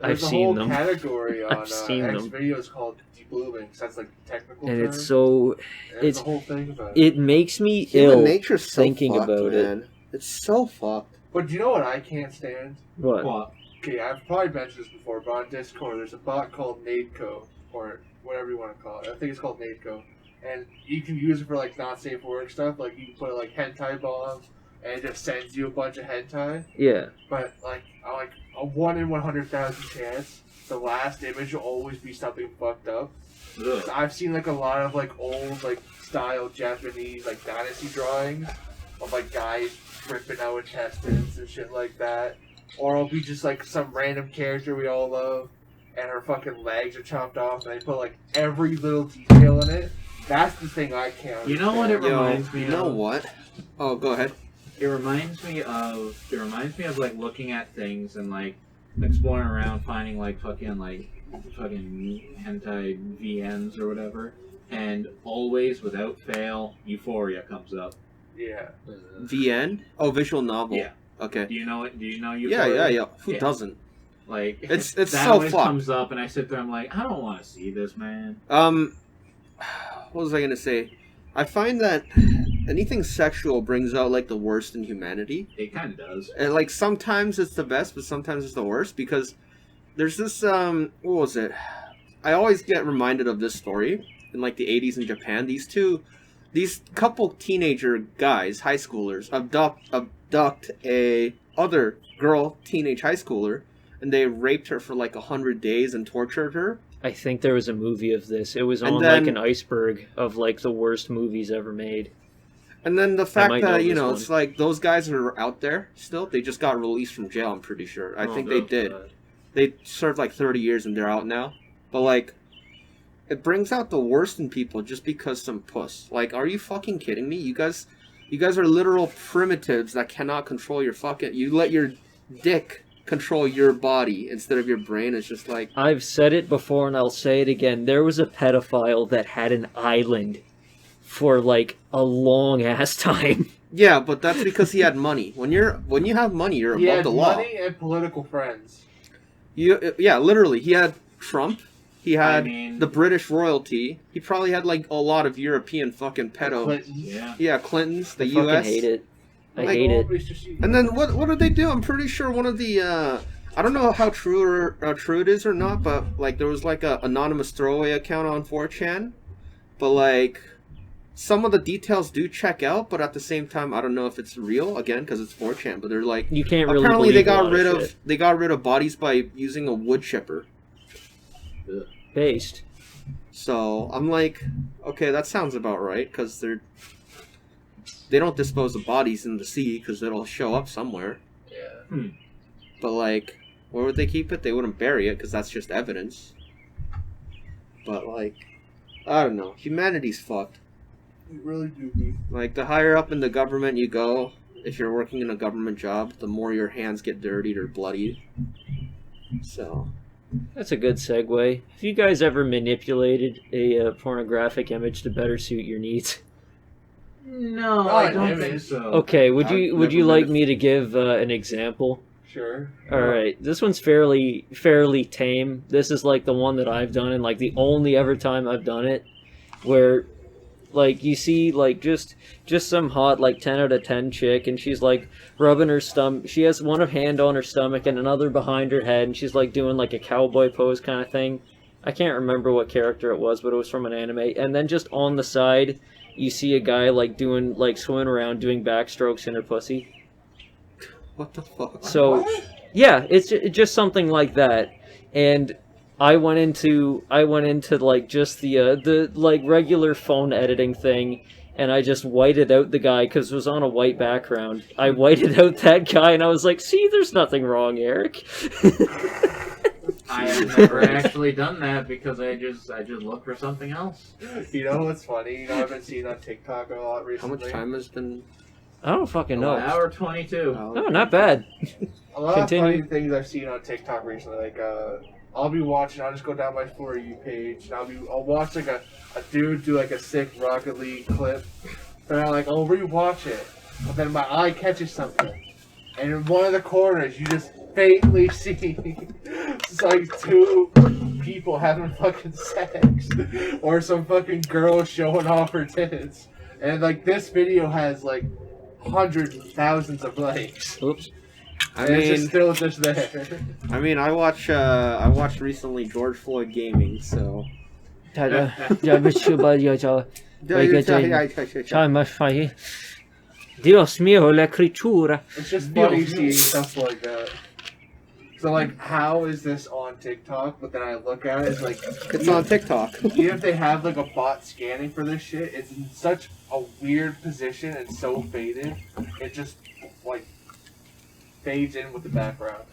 There's I've seen them. There's a whole category on I've seen X them. videos called deblooming, because that's like the technical and term. It's so There's a whole thing about it makes me Human ill nature's so thinking fucked, about man. it. It's so fucked. But do you know what I can't stand? What? Okay, I've probably mentioned this before, but on Discord there's a bot called Nadeco, or whatever you want to call it. I think it's called Nadeco. And you can use it for like not safe for work stuff, like you can put like hentai bomb, and it just sends you a bunch of hentai. Yeah. But like a 1 in 100,000 chance, the last image will always be something fucked up. I've seen like a lot of like old like style Japanese like dynasty drawings of like guys ripping out intestines and shit like that, or it'll be just like some random character we all love, and her fucking legs are chopped off, and they put like every little detail in it. That's the thing I can't understand. You know what it reminds me of? You know what? Oh, go ahead. It reminds me of like looking at things and like exploring around, finding like fucking hentai VNs or whatever, and always without fail, Euphoria comes up. Yeah. VN? Oh, visual novel. Yeah. Okay. Do you know it? Do you know Euphoria? Yeah. Who doesn't? Like it's that so always fucked. comes up, and I sit there. I'm like, I don't want to see this, man. What was I gonna say? I find that anything sexual brings out like the worst in humanity. It kind of does. And like sometimes it's the best, but sometimes it's the worst because there's this what was it? I always get reminded of this story in like the 80s in Japan. These two these couple teenager guys, high schoolers, abduct a other girl, teenage high schooler, and they raped her for like 100 days and tortured her. I think there was a movie of this. It was And on then- like an iceberg of like the worst movies ever made. And then the fact might know that, this one. it's like those guys are out there still. They just got released from jail, I'm pretty sure. I think they did. They served like 30 years and they're out now. But like, it brings out the worst in people just because some puss. Like, are you fucking kidding me? You guys are literal primitives that cannot control your fucking... You let your dick control your body instead of your brain. It's just like... I've said it before and I'll say it again. There was a pedophile that had an island for like a long ass time. Yeah, but that's because he had money. When you have money, you're He above had the law. money and political friends. Yeah, literally. He had Trump. He had I mean- the British royalty. He probably had like a lot of European fucking pedo. Clintons. Yeah. Yeah, Clintons, the I U.S. fucking hate it. I Like- hate it. And then what did they do? I'm pretty sure one of the I don't know how true it is or not, but like there was like a anonymous throwaway account on 4chan, but like some of the details do check out, but at the same time I don't know if it's real again because it's 4chan. But they're like You can't really apparently believe they got a lot rid of of shit. they got rid of bodies by using a wood chipper. Based. So I'm like, okay, that sounds about right because they don't dispose of bodies in the sea because it'll show up somewhere. Yeah. But like, where would they keep it? They wouldn't bury it because that's just evidence. But like, I don't know. Humanity's fucked. You really do be. Like, the higher up in the government you go, if you're working in a government job, the more your hands get dirtied or bloodied. So, That's a good segue. Have you guys ever manipulated a pornographic image to better suit your needs? No, Oh, I don't image. think so. Okay, would I've you never like been- me to give an example? Sure. All right, this one's fairly tame. This is like the one that I've done, and like the only ever time I've done it, where like you see like just some hot like 10 out of 10 chick, and she's like rubbing her stomach. She has one hand on her stomach and another behind her head, and she's like doing like a cowboy pose kind of thing. I can't remember what character it was, but it was from an anime. And then just on the side, you see a guy like doing like swimming around doing backstrokes in her pussy. what the fuck? So, yeah, it's just something like that, and I went into like just the like regular phone editing thing, and I just whited out the guy because it was on a white background. I whited out that guy, and I was like, "See, there's nothing wrong, Eric." I have never actually done that because I just look for something else. You know what's funny? You know, I've been seeing on TikTok a lot How recently. much time has been... I don't fucking know. Hour 22. No, not bad. A lot Continue. of funny things I've seen on TikTok recently. Like, I'll be watching. I'll just go down my For You page, and I'll watch like a dude do like a sick Rocket League clip, and I'm like, I'll rewatch it, but then my eye catches something, and in one of the corners you just faintly see it's like two people having fucking sex, or some fucking girl showing off her tits, and like this video has like hundreds of thousands of likes. Oops. I And it's mean, just still just there. I watched recently George Floyd gaming, so... Dios mío, la escritura. It's just funny seeing stuff like that. So like, how is this on TikTok? But then I look at it, it's like, It's on TikTok. even if they have like a bot scanning for this shit, it's in such a weird position and so faded. It just like fades in with the background.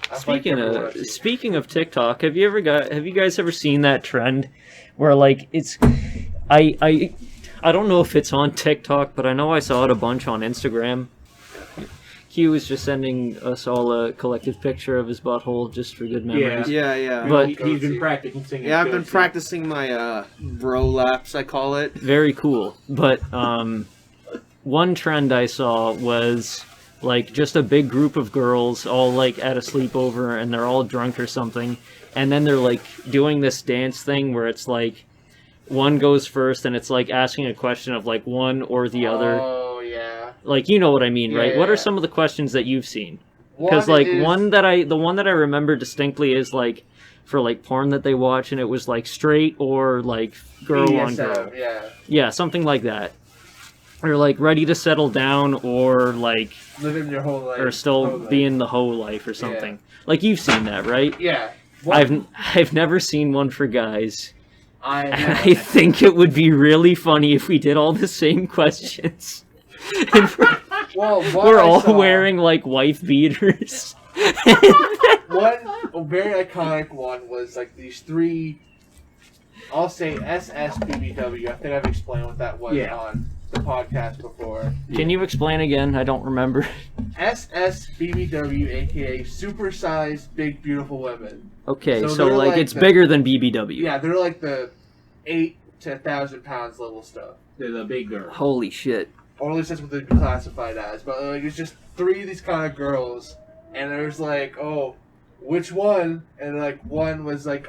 That's like Speaking everyone of I've seen. speaking of TikTok, have you guys ever seen that trend where like it's I don't know if it's on TikTok, but I know I saw it a bunch on Instagram. Q was just sending us all a collective picture of his butthole just for good memories. Yeah. But- He's been practicing. Yeah, I've been practicing my bro laps, I call it. Very cool. But one trend I saw was like just a big group of girls all like at a sleepover, and they're all drunk or something, and then they're like doing this dance thing where it's like one goes first and it's like asking a question of like one or the other. Oh yeah. Like, you know what I mean, Yeah, right? yeah, What are yeah. some of the questions that you've seen? Because like the one that I remember distinctly is like for like porn that they watch, and it was like straight or like girl on girl. Yeah, something like that. Or like ready to settle down, or like living your whole life, or still being the whole life or something. Like you've seen that, right? Yeah. I've never seen one for guys. I think it would be really funny if we did all the same questions. We're all wearing like wife beaters. One very iconic one was like these three. I'll say SSBBW. I think I've explained what that was on the podcast before. Can you explain again? I don't remember. SSBBW, aka Supersized Big Beautiful Women. Okay, so like it's bigger than BBW. Yeah, they're like the 8 to 1,000 pounds level stuff. They're the big girls. Holy shit. Or at least that's what they'd be classified as. But like, it's just three of these kind of girls, and there's like, oh, which one? And like one was like,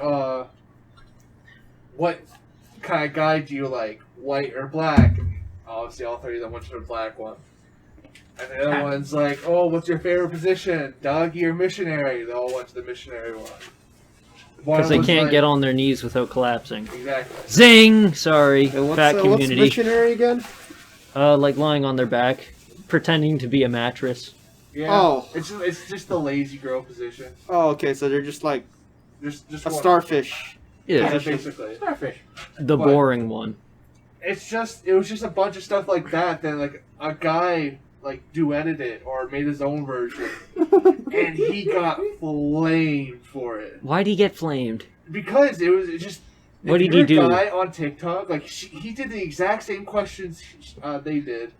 what kind of guy do you like, white or black? Obviously, all three of them went to the black one. And the other one's like, oh, what's your favorite position, doggy or missionary? They all went to the missionary one. Because they can't get on their knees without collapsing. Exactly. Zing! Sorry, And fat community. What's missionary again? Like lying on their back, pretending to be a mattress. Yeah. Oh. It's just the lazy girl position. Oh, okay, so they're just like Just a starfish. Yeah, basically. Starfish. the boring one. It was just a bunch of stuff like that. Then like a guy like duetted it or made his own version, and he got flamed for it. Why'd he get flamed? Because it just. What did he do? A guy on TikTok, like he did the exact same questions they did.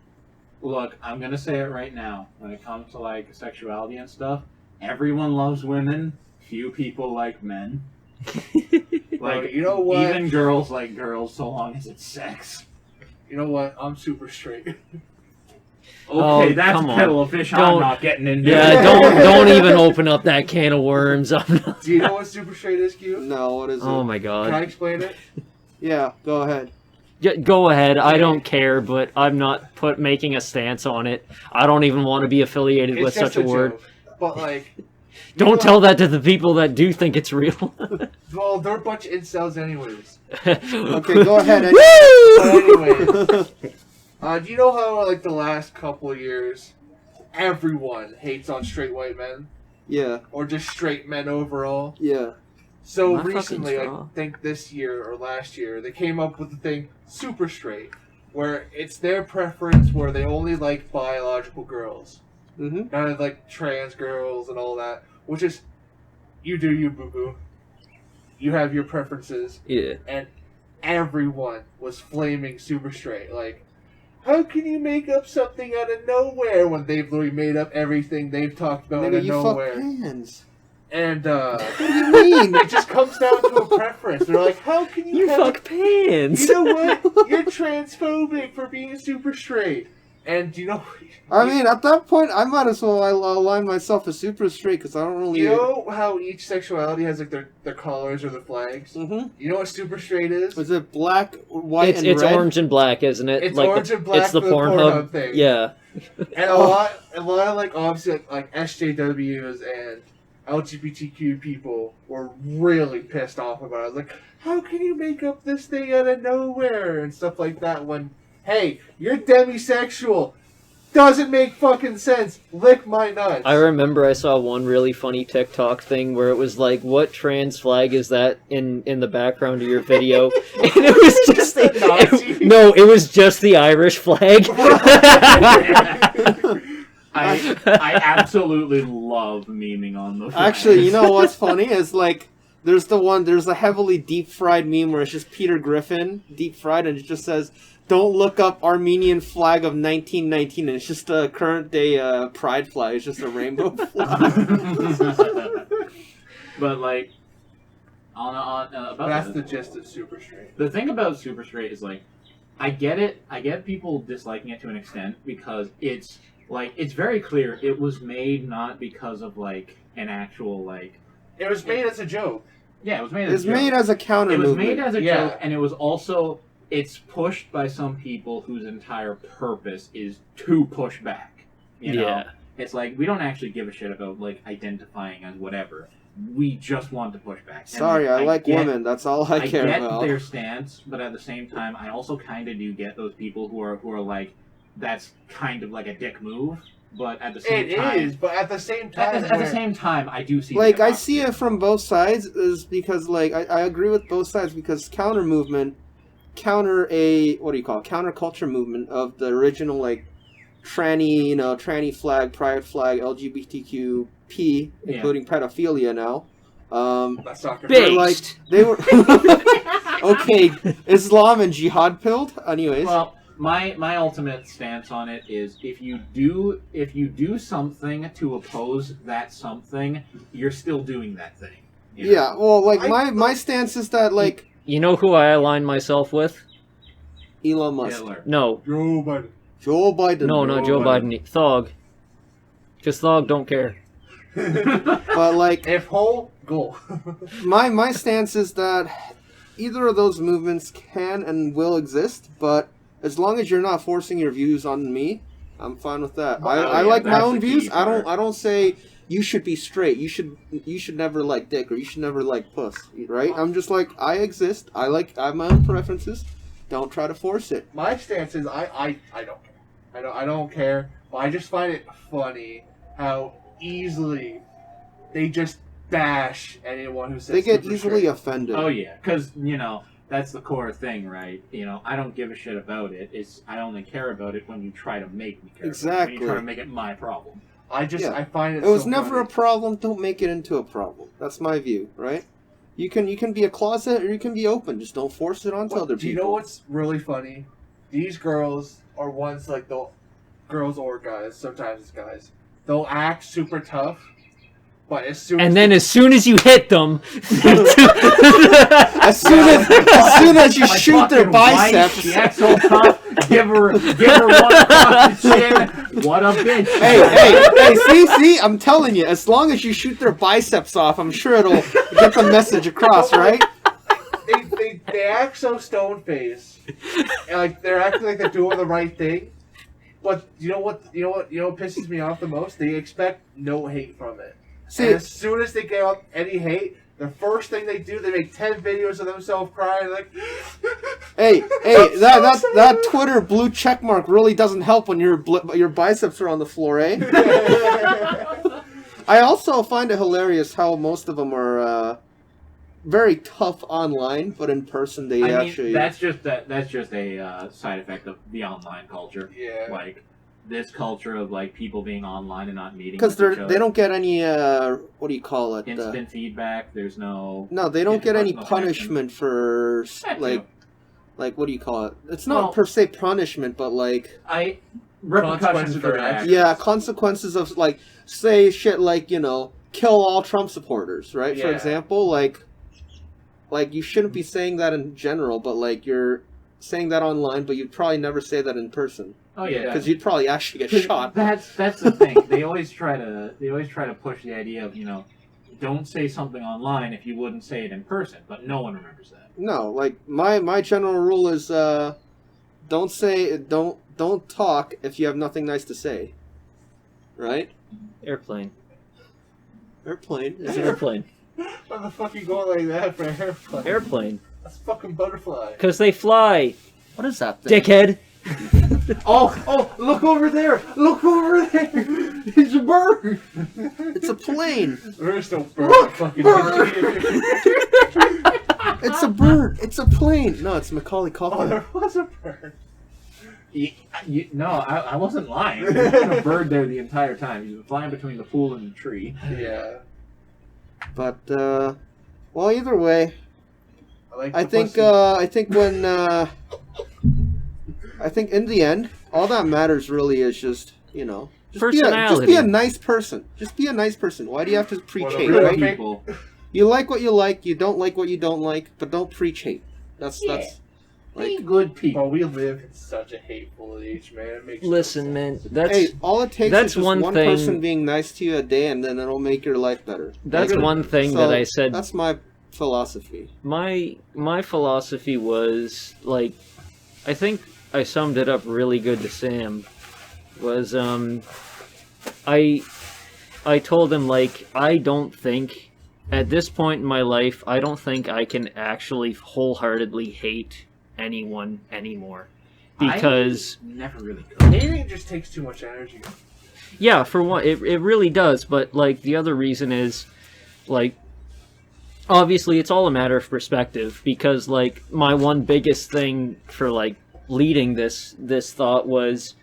Look, I'm gonna say it right now. When it comes to like sexuality and stuff, everyone loves women. Few people like men. Like, you know what? Even girls like girls, so long as it's sex. You know what? I'm super straight. Okay, that's a kettle of fish I'm not getting into. Yeah, don't even open up that can of worms. I'm not. Do you know what super straight is, Q? No, what is it? Oh my god. Can I explain it? Yeah, go ahead. Yeah, go ahead. I don't care, but I'm not making a stance on it. I don't even want to be affiliated with such a word. Joke, but like, don't tell that to the people that do think it's real. Well, they're a bunch of incels anyways. Okay, go ahead. But anyways, do you know how like the last couple of years, everyone hates on straight white men? Yeah. Or just straight men overall? Yeah. So My recently, fucking I straw. think this year or last year, they came up with the thing super straight, where it's their preference where they only like biological girls. Mm-hmm. None of like trans girls and all that. Which is, you do you, boo-boo. You have your preferences. Yeah. And everyone was flaming super straight. Like, how can you make up something out of nowhere when they've literally made up everything they've talked about out Nigga, of you nowhere? fuck hands. And, What do you mean? it just comes down to a preference. They're like, how can you fuck pants. You know what? You're transphobic for being super straight. And you know... I mean, at that point, I might as well align myself as super straight because I don't really... You know how each sexuality has like their colors or their flags? Mm-hmm. You know what super straight is? Is it black, white, and It's red? orange and black, isn't it? It's like orange and black It's the for the Pornhub thing. Yeah. And a lot of like obviously like SJWs and LGBTQ people were really pissed off about it. I was like, how can you make up this thing out of nowhere and stuff like that when, hey, you're demisexual. Doesn't make fucking sense. Lick my nuts. I remember I saw one really funny TikTok thing where it was like, what trans flag is that in the background of your video? And it was just it was just the Irish flag. I absolutely love memeing on those. Actually, you know what's funny is like there's a heavily deep fried meme where it's just Peter Griffin deep fried and it just says, "Don't look up Armenian flag of 1919," and it's just a current day pride flag. It's just a rainbow flag. But like about that's the gist of super straight. The thing about super straight is like, I get it. I get people disliking it to an extent because it's like it's very clear it was made not because of like an actual like. It was made as a joke. Yeah, it was made. It's made as a counter. It was movement. made as a joke, and it was also it's pushed by some people whose entire purpose is to push back. You know? Yeah. It's like we don't actually give a shit about like identifying as whatever. We just want to push back. Sorry, and, I like get, women. That's all I care get about. their stance, but at the same time, I also kind of do get those people who are like, that's kind of like a dick move. But at the same time, it is. But at the same time, at the same time, I do see. Like, I see it from both sides, is because like I agree with both sides, because counter movement, counter counterculture movement of the original like tranny flag, pride flag, LGBTQP, including pedophilia now. That's not Based. They were okay. Islam and jihad pilled. Anyways, well, my ultimate stance on it is if you do something to oppose that something, you're still doing that thing. You know? yeah. Well, like my stance is that like You know who I align myself with? Elon Musk, Hitler. No. Joe Biden. No, not Joe Biden. Thog. Because Thog don't care. But like, if whole, go. my stance is that either of those movements can and will exist, but as long as you're not forcing your views on me, I'm fine with that. I like my own views. I don't say you should be straight. You should never like dick, or you should never like puss. Right? I'm just like, I exist. I have my own preferences. Don't try to force it. My stance is I don't care. I don't care. But I just find it funny how easily they just bash anyone who says They get super easily straight. offended. Oh yeah, because that's the core thing, right? I don't give a shit about it. I only care about it when you try to make me care. Exactly. About it. When you try to make it my problem. I find it. It was so never funny. a problem. Don't make it into a problem. That's my view, right? You can be a closet or you can be open. Just don't force it onto other people. Do you know what's really funny? These girls are ones like the girls or guys. Sometimes it's guys. They'll act super tough, but as soon As soon as you hit them, as soon as you My shoot their fucking wife, biceps. she acts so tough. Give her one across the chin. What a bitch. Hey, see, I'm telling you, as long as you shoot their biceps off, I'm sure it'll get the message across, right? they act so stone faced, and like they're acting like they're doing the right thing. But you know what pisses me off the most? They expect no hate from it. See, And as soon as they get out any hate, the first thing they do, they make 10 videos of themselves crying like. hey, that Twitter blue check mark really doesn't help when your biceps are on the floor, eh? I also find it hilarious how most of them are very tough online, but in person they actually. That's just a side effect of the online culture. Yeah. Like this culture of like people being online and not meeting. Because with each other. they don't get any what do you call it? Instant feedback. There's no. No, they don't get any personal punishment for That like too. what do you call it? It's not Well- per se punishment, but like Repercussions for their that. yeah, consequences of like say shit like kill all Trump supporters, right? For Yeah. example, like you shouldn't be saying that in general, but like you're saying that online, but you'd probably never say that in person Oh yeah. because you'd probably actually get shot. That's the thing. They always try to push the idea of don't say something online if you wouldn't say it in person, but no one remembers that. No, like my general rule is don't talk if you have nothing nice to say. Right? airplane. Airplane. It's an airplane. Why the fuck you going like that for an airplane? Airplane. That's fucking butterfly. Because they fly, What is that thing? dickhead. Oh, look over there! Look over there! It's a bird! It's a plane. There's no bird. Look, fucking bird! It's a bird. It's a plane. No, it's Macaulay Oh, Culkin. there was a bird. No, I wasn't lying. There's been a bird there the entire time. He was flying between the pool and the tree. Yeah. But well, either way, like I the think pussy. I think in the end, all that matters really is just just Personality. be a nice person. Just be a nice person. Why do you have to preach Well, hate, really right? People. You like what you like. You don't like what you don't like. But don't preach hate. That's Be like. good people. Well, we live in such a hateful age, man. It makes no Listen, sense. man. That's Hey, all it takes that's is just one one thing- person being nice to you a day, and then it'll make your life better. that's one thing So, that I said. That's my philosophy. My philosophy was like, I think I summed it up really good to Sam. Was I told him, like, I don't think, at this point in my life, I don't think I can actually wholeheartedly hate anyone anymore. Because... I never really could. Hating just takes too much energy. Yeah, for one, it really does, but, like, the other reason is, like, obviously it's all a matter of perspective, because, like, my one biggest thing for, like, leading this thought was,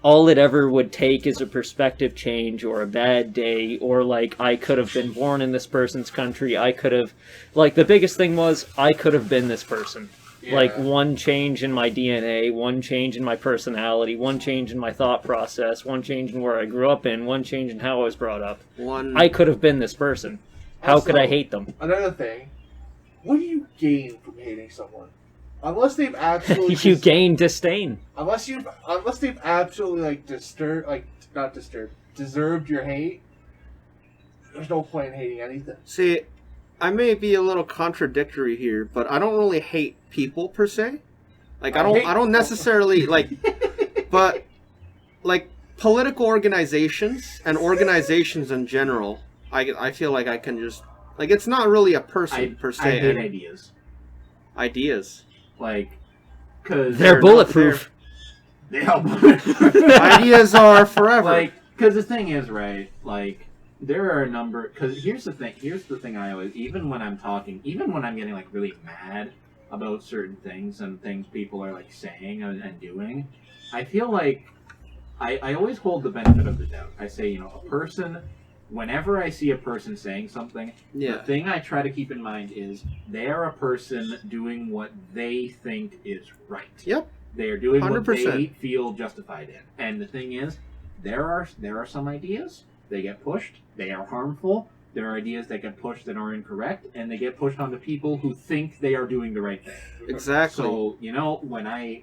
all it ever would take is a perspective change or a bad day, or, like, I could have been born in this person's country, I could have, like, the biggest thing was, I could have been this person. Yeah. Like, one change in my DNA, one change in my personality, one change in my thought process, one change in where I grew up in, one change in how I was brought up. I could have been this person. How Also, could I hate them? Another thing, what do you gain from hating someone? Unless they've absolutely You gain disdain. unless they've absolutely deserved your hate. There's no point in hating anything. See, I may be a little contradictory here, but I don't really hate people per se. Like I don't necessarily like, but like political organizations and organizations in general, I feel like I can just like it's not really a person per se. I hate ideas. Ideas. Like, because They're bulletproof. They help. Ideas are forever. Like, because the thing is, right? Like, there are a number. Because here's the thing. I always, even when I'm getting like really mad about certain things and things people are like saying and doing, I feel like I always hold the benefit of the doubt. I say, a person. Whenever I see a person saying something, the thing I try to keep in mind is they are a person doing what they think is right. Yep. They are doing 100%. what they feel justified in. And the thing is, there are some ideas, they get pushed, they are harmful. There are ideas that get pushed that are incorrect, and they get pushed onto people who think they are doing the right thing. Exactly. So, when I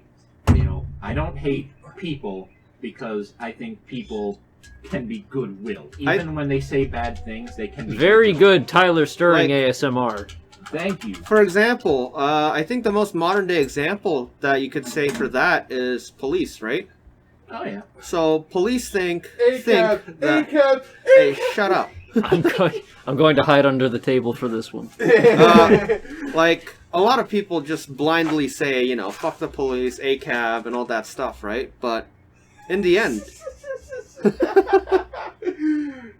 don't hate people because I think people can be goodwill. Even when they say bad things, they can be Very goodwill. good Tyler Stirring Like- ASMR. Thank you. For example, I think the most modern day example that you could say for that is police, right? Oh, yeah. So police think ACAB, that. ACAB, Hey, shut up. I'm going to hide under the table for this one. Like a lot of people just blindly say, fuck the police, ACAB, and all that stuff, right? But in the end,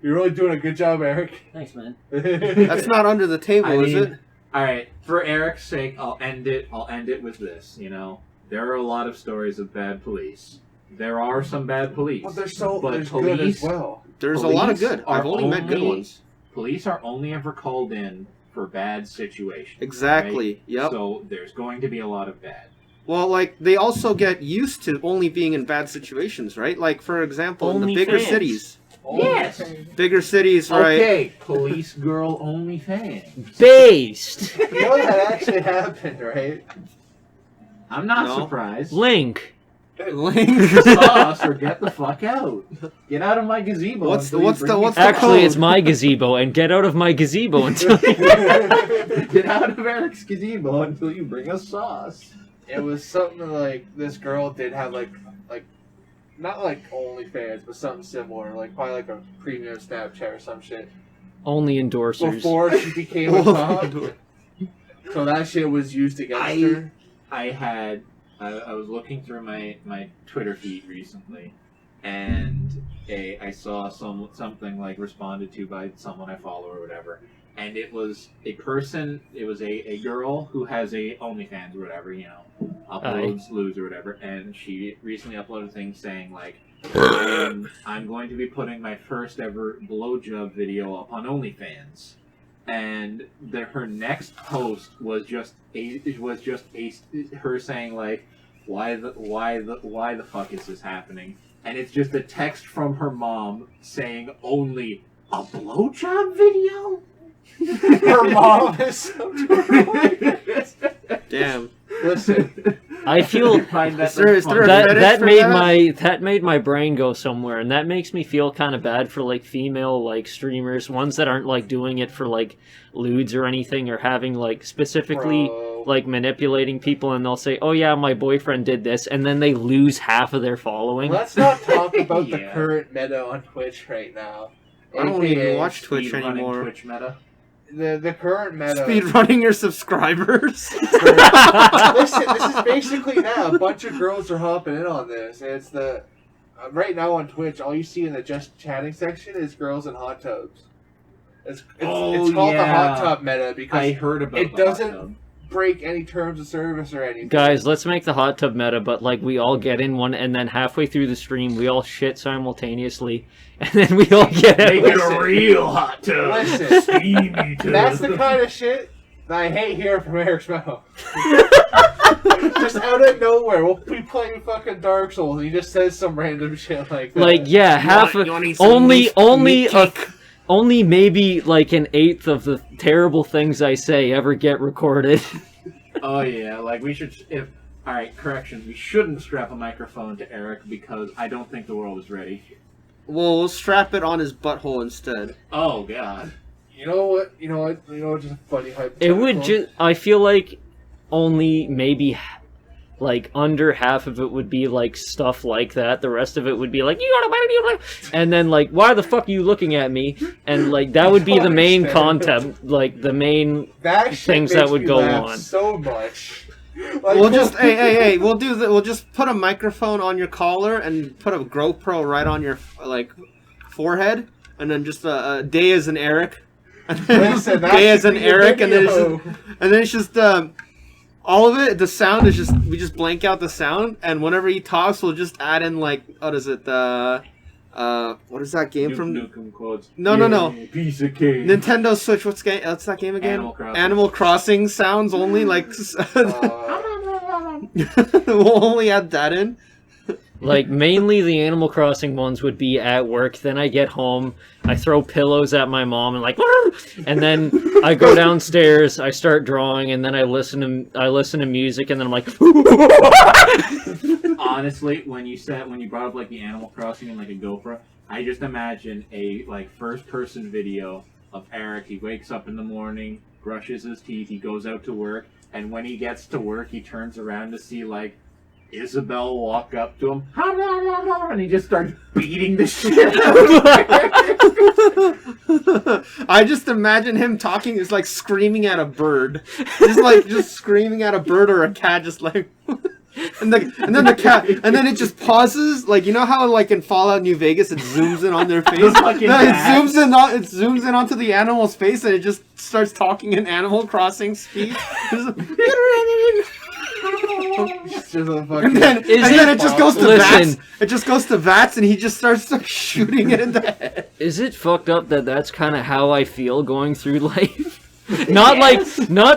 You're really doing a good job, Eric. Thanks, man. that's not under the table, is it? All right. For Eric's sake, I'll end it with this. There are a lot of stories of bad police. There are some bad police. Well, there's but good as well. There's a lot of police good. are I've only met good ones. Police are only ever called in for bad situations. Exactly. Right? Yep. So there's going to be a lot of bad. Well, like, they also get used to only being in bad situations, right? Like, for example, in the Only bigger fans. cities. Yes. Bigger cities, right? Okay, police girl only fans. Based. You know that actually happened, right? I'm not No. surprised. Link. Link. Sauce or get the fuck out. Get out of my gazebo. What's until you the- bring me what's the sauce. Actually, code? it's my gazebo, and get out of my gazebo until Get out of Eric's gazebo until you bring us sauce. It was something like this girl did have like not like OnlyFans, but something similar, like probably like a premium Snapchat or some shit. only endorsers. Before she became a cop, so that shit was used against her. I was looking through my Twitter feed recently, and I saw something like responded to by someone I follow or whatever, and it was a girl who has a OnlyFans or whatever, uploads lewds or whatever, and she recently uploaded things saying like, I'm going to be putting my first ever blowjob video up on OnlyFans. And her next post was just her saying like, why the fuck is this happening? And it's just a text from her mom saying only a blowjob video. Her mom is so Damn. Listen, I feel Find that Is there a funny. fetish that for made that? that made my brain go somewhere, and that makes me feel kind of bad for like female like streamers, ones that aren't like doing it for like lewds or anything, or having like specifically bro. like manipulating people, and they'll say, "Oh yeah, my boyfriend did this," and then they lose half of their following. Let's not talk about the Yeah. current meta on Twitch right now. I don't AKA even watch Twitch Speed running anymore. Twitch meta. The current meta. Speed running your subscribers. Listen, this is basically now a bunch of girls are hopping in on this. It's the right now on Twitch, all you see in the just chatting section is girls in hot tubs. It's called the hot tub meta I because heard about it the hot doesn't tub. break any terms of service or anything. Guys, let's make the hot tub meta, but like we all get in one, and then halfway through the stream, we all shit simultaneously, and then we all get out. Make it a real hot tub. Listen. Steamy tub. That's the kind of shit that I hate hearing from Eric's mouth. Just out of nowhere, we'll be playing fucking Dark Souls, and he just says some random shit like that. Like, yeah, only maybe like an eighth of the terrible things I say ever get recorded. Oh yeah, like we should. If all right, correction. We shouldn't strap a microphone to Eric because I don't think the world is ready. Well, we'll strap it on his butthole instead. Oh god. You know what? Just a funny hypothetical. It would just. I feel like only maybe like under half of it would be like stuff like that. The rest of it would be like and then like, why the fuck are you looking at me? And like that would be the main content, like the main things that would go on. So much. Like, We'll just hey, we'll just put a microphone on your collar and put a GoPro right on your like forehead, and then just a day as an Eric, Listen, that day as should an be a Eric, and then video. it's just all of it. The sound is just we just blank out the sound, and whenever he talks, we'll just add in like what is it what is that game from? Nukem quotes. No. Piece of cake. Nintendo Switch. What's that game again? Animal Crossing sounds only like. We'll only add that in. Like mainly the Animal Crossing ones would be at work. Then I get home, I throw pillows at my mom and like, and then I go downstairs, I start drawing, and then I listen to music, and then I'm like. Honestly, when you brought up like the Animal Crossing and like a GoPro, I just imagine a like first person video of Eric. He wakes up in the morning, brushes his teeth, he goes out to work, and when he gets to work, he turns around to see like Isabel walk up to him, and he just starts beating the shit out of her. I just imagine him talking is like screaming at a bird, just screaming at a bird or a cat, just like. And then the cat, and then it just pauses, like you know how like in Fallout New Vegas it zooms in on their face. No, it zooms in onto the animal's face, and it just starts talking in Animal Crossing speed. And then it just goes to VATS. It just goes to VATS, and he just starts like, shooting it in the head. Is it fucked up that that's kind of how I feel going through life? Not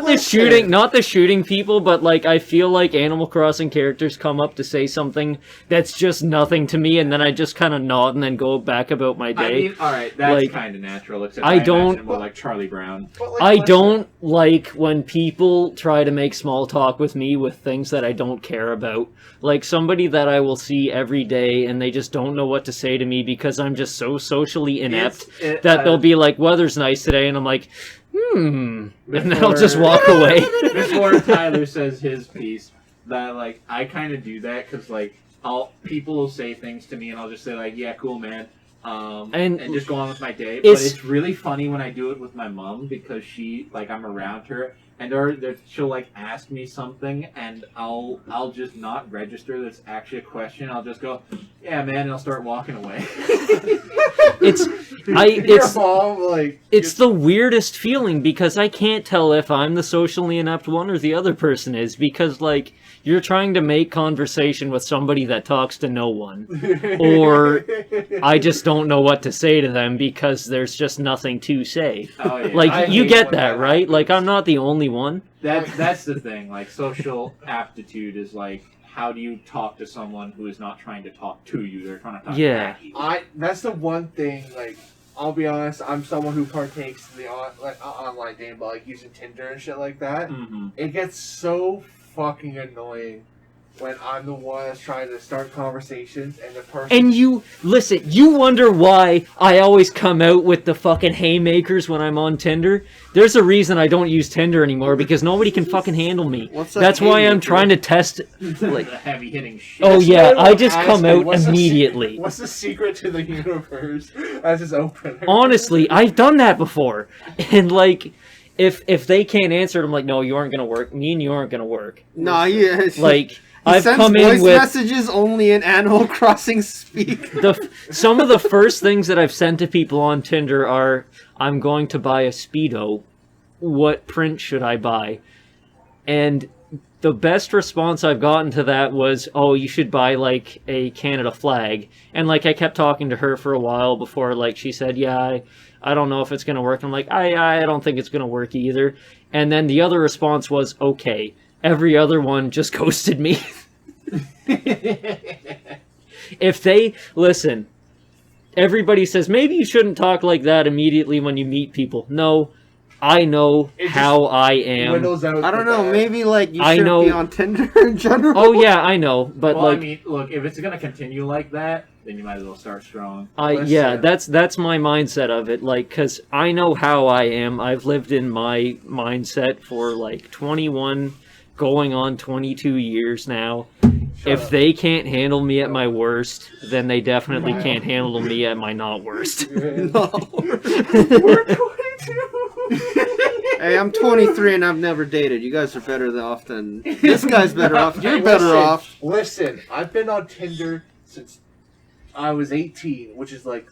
the shooting people, but like I feel like Animal Crossing characters come up to say something that's just nothing to me, and then I just kind of nod and then go back about my day. I mean, all right, that's Like, kind of natural. Except I don't- imagine more like Charlie Brown. I don't like when people try to make small talk with me with things that I don't care about. Like somebody that I will see every day and they just don't know what to say to me because I'm just so socially inept that they'll be like, weather's nice today, and I'm like, and then I'll just walk away. Before Tyler says his piece, that like I kind of do that because like people will say things to me and I'll just say like, yeah, cool, man. And just go on with my day. But it's really funny when I do it with my mom because I'm around her and she'll like ask me something and I'll just not register that it's actually a question. I'll just go, yeah, man, and I'll start walking away. It's It's the weirdest feeling because I can't tell if I'm the socially inept one or the other person is because like you're trying to make conversation with somebody that talks to no one, or I just don't know what to say to them because there's just nothing to say. Oh, yeah. Like you get that, right? Like I'm not the only one. That's the thing. Like social aptitude is like, how do you talk to someone who is not trying to talk to you? They're trying to talk at you. That's the one thing. Like, I'll be honest. I'm someone who partakes in the online game, but like using Tinder and shit like that. Mm-hmm. It gets so fucking annoying when I'm the one that's trying to start conversations and the person. And you wonder why I always come out with the fucking haymakers when I'm on Tinder. There's a reason I don't use Tinder anymore, because nobody can fucking handle me. That's why I'm trying to test, like, the heavy hitting shit. oh yeah, I just Ask come me, out what's immediately. What's the secret to the universe as his opener? Honestly, I've done that before, and like, if they can't answer it, I'm like, no, you aren't gonna work. Me and you aren't gonna work. Nah, yeah. Like, He I've sends come voice in with messages only in Animal Crossing speak. some of the first things that I've sent to people on Tinder are, I'm going to buy a Speedo. What print should I buy? And the best response I've gotten to that was, oh, you should buy, like, a Canada flag. And, like, I kept talking to her for a while before, like, she said, yeah, I don't know if it's going to work. I'm like, I don't think it's going to work either. And then the other response was, okay. Every other one just ghosted me. If they listen, everybody says maybe you shouldn't talk like that immediately when you meet people. No, I know how I am. I don't know. Maybe like you shouldn't be on Tinder in general. Oh yeah, I know, but well, like, I mean, look, if it's gonna continue like that, then you might as well start strong. yeah, that's my mindset of it. Like, cause I know how I am. I've lived in my mindset for like 21. Going on 22 years now. If they can't handle me at my worst, then they definitely can't handle me at my not worst. No. We're 22. Hey, I'm 23 and I've never dated. You guys are better off than this guy's better off. You're better off. Listen, I've been on Tinder since I was 18, which is like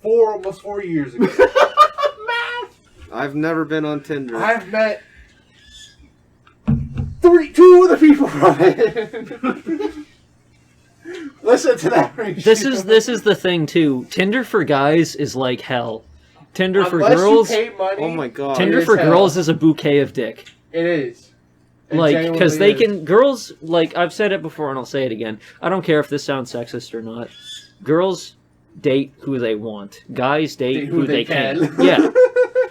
almost 4 years ago. I've never been on Tinder. I've met two of the people from it. Listen to that ratio. This is the thing too. Tinder for guys is like hell. Tinder for Unless girls. you pay money, Oh my god. Tinder for girls is a bouquet of dick. It is. It Like, because they genuinely can girls, like, I've said it before and I'll say it again. I don't care if this sounds sexist or not. Girls date who they want. Guys date who they can. Yeah.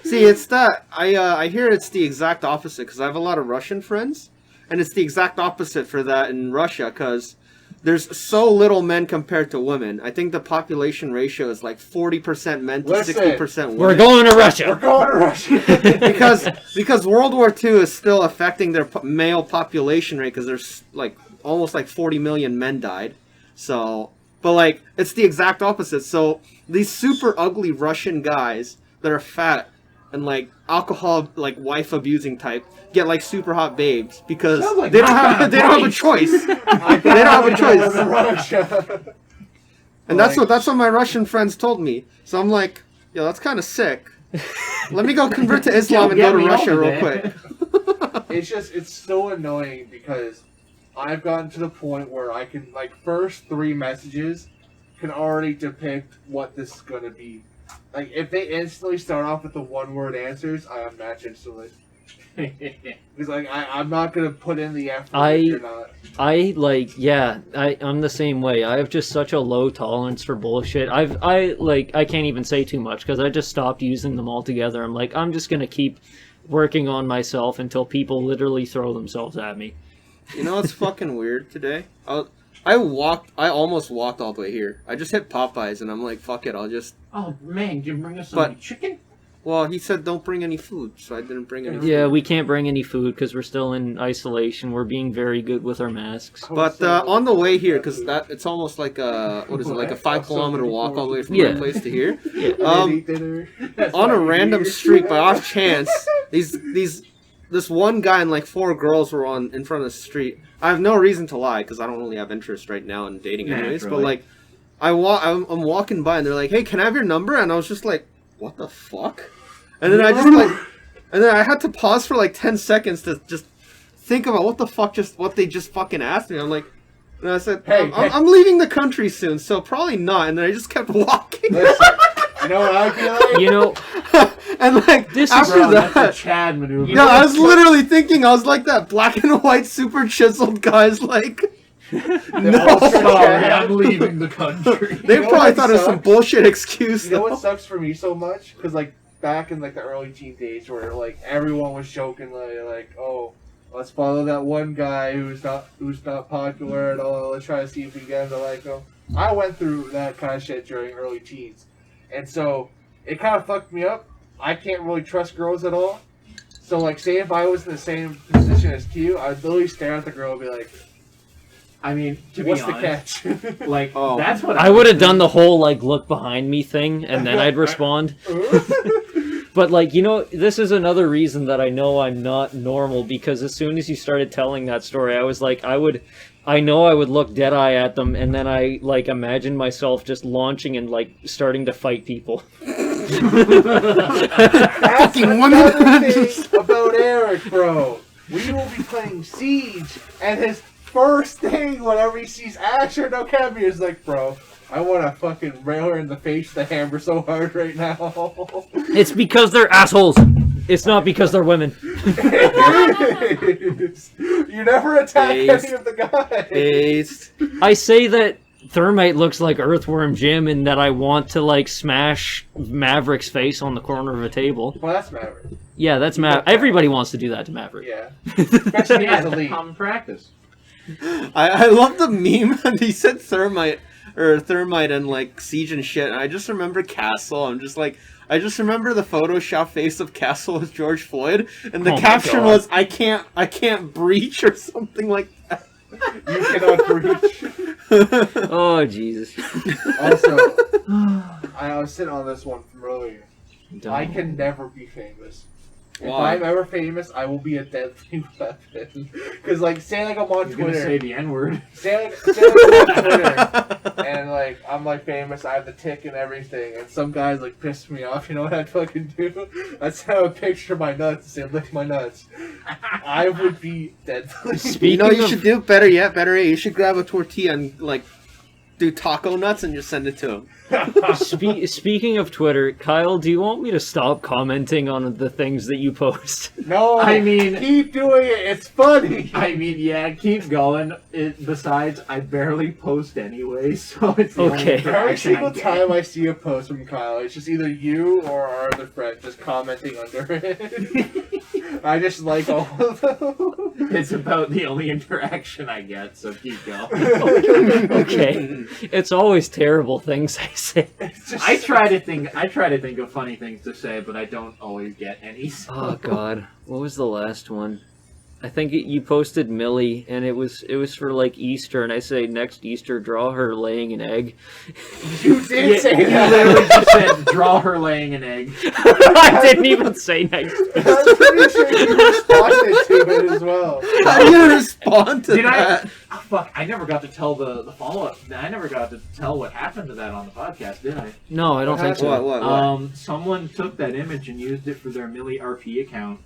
See, it's that I hear it's the exact opposite because I have a lot of Russian friends, and it's the exact opposite for that in Russia because there's so little men compared to women. I think the population ratio is like 40% men to 60% women. We're going to Russia. We're going to Russia. because World War II is still affecting their male population rate because there's like almost like 40 million men died. So, but like it's the exact opposite. So these super ugly Russian guys that are fat and like alcohol, like wife abusing type, get like super hot babes because like they don't have a choice. They don't have a choice. And that's what my Russian friends told me. So I'm like, yo, that's kind of sick. Let me go convert to Islam and go to Russia real quick. It's so annoying because I've gotten to the point where I can, like, first 3 messages can already depict what this is going to be. Like, if they instantly start off with the one-word answers, I unmatch instantly. Because, like, I'm not going to put in the effort if you're not. I'm the same way. I have just such a low tolerance for bullshit. I can't even say too much because I just stopped using them altogether. I'm like, I'm just going to keep working on myself until people literally throw themselves at me. You know what's fucking weird today? I almost walked all the way here. I just hit Popeyes and I'm like, fuck it, I'll just... Oh man, did you bring us some chicken? Well, he said don't bring any food, so I didn't bring any food. Yeah, we can't bring any food because we're still in isolation. We're being very good with our masks. But on the way here, because it's almost like a, what is it, like a 5-kilometer walk all the way from my place to here. On a random street, by off chance, this one guy and like 4 girls were in front of the street. I have no reason to lie because I don't really have interest right now in dating anyways. But like, I'm walking by and they're like, "Hey, can I have your number?" And I was just like, "What the fuck?" And then I had to pause for like 10 seconds to just think about what they just fucking asked me. I'm like, and I said, I'm leaving the country soon, so probably not. And then I just kept walking. Listen, you know what I feel like? You know, and like That's a Chad maneuver. No, I was literally thinking, I was like that black and white super chiseled guy's like, no, sorry, I'm leaving the country. They probably thought it was some bullshit excuse. You know what sucks for me so much? Because like back in like the early teen days, where like everyone was joking like, oh, Let's follow that one guy who's not popular at all. Let's try to see if we get him to like him. I went through that kind of shit during early teens, and so it kind of fucked me up. I can't really trust girls at all. So, like, say if I was in the same position as Q, I'd literally stare at the girl and be like, I mean, to what's be the honest, catch? like, Oh. that's what I would have done the whole like look behind me thing, and then I'd respond. But like, you know, this is another reason that I know I'm not normal, because as soon as you started telling that story, I was like, I know I would look dead eye at them, and then I like imagined myself just launching and like starting to fight people. That's another thing about Eric, bro. We will be playing Siege, and his first thing whenever he sees Asher or no Kemi is like, bro, I want to fucking rail her in the face with the hammer so hard right now. It's because they're assholes. It's not because they're women. You never attack Based. any of the guys. Ace. I say that Thermite looks like Earthworm Jim, and that I want to like smash Maverick's face on the corner of a table. Well, that's Maverick. Yeah, that's Everybody wants to do that to Maverick. Yeah. Especially as a lead. common practice. I love the meme and he said thermite and like Siege and shit, and I just remember Castle. I just remember the Photoshop face of Castle with George Floyd, and the Oh my caption God. was I can't breach or something like that. You cannot breach. Oh Jesus! Also, I was sitting on this one from earlier. Don't. I can never be famous. If Why? I'm ever famous, I will be a deadly weapon. Because, like, say like I'm on You're gonna Twitter. say the N-word. Say like I'm on Twitter, and like I'm like famous, I have the tick and everything, and some guys like piss me off. You know what I'd fucking do? I'd send a picture of my nuts and say, "Lick my nuts." I would be deadly. Speaking You know what you of- should do? Better yet, you should grab a tortilla and like do taco nuts and just send it to him. Speaking of Twitter, Kyle, do you want me to stop commenting on the things that you post? No, I mean- keep doing it. It's funny. I mean, yeah, keep going. Besides, I barely post anyway, so it's the only Okay. Every interaction single I get. time I see a post from Kyle, it's just either you or our other friend just commenting under it. I just like all of them. It's about the only interaction I get, so keep going. Okay, it's always terrible things I say. It's just I try to think of funny things to say, but I don't always get any. So. Oh God, what was the last one? I think you posted Millie, and it was for like Easter, and I say next Easter draw her laying an egg. You did Yeah, say you that. literally just said, draw her laying an egg. I didn't even say next. I'm pretty sure you responded to it as well. How do you respond to Did I? that? Oh, fuck, I never got to tell the follow-up. I never got to tell what happened to that on the podcast, did I? No, I don't think so. What? Someone took that image and used it for their Millie RP account.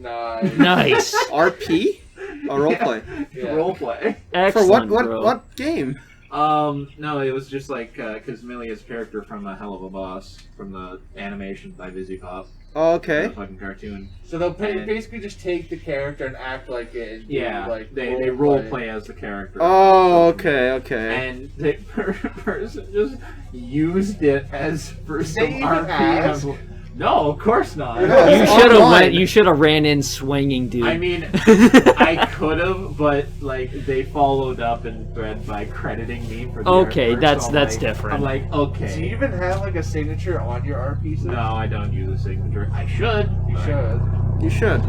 Nice. Nice, RP? A roleplay. Yeah. Roleplay. excellent, For what bro. what game? No, it was just like, because Millie is a character from A Hell of a Boss, from the animation by Busy Pop. Oh, The okay. fucking cartoon. So they'll And- basically just take the character and act like it. And do, Yeah, like they role play as the character. Oh, okay, okay. And the person just used it as for some they even RP. ask? No, of course not. Yeah. You It's should have online. went. You should have ran in swinging, dude. I mean, I could have, but like they followed up in thread by crediting me for the Okay, artwork, that's so I'm that's like- different. I'm like, Do you okay. even have like a signature on your RP? No, I don't use a signature. I should. You but should. You should.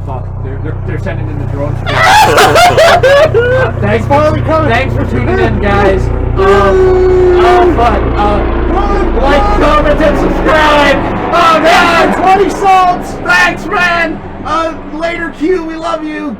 Fuck, they're sending in the drones. Thanks for tuning in, guys. Oh fuck. Like, comment, and subscribe. Oh man, 20 subs. Thanks, man. Later, Q. We love you.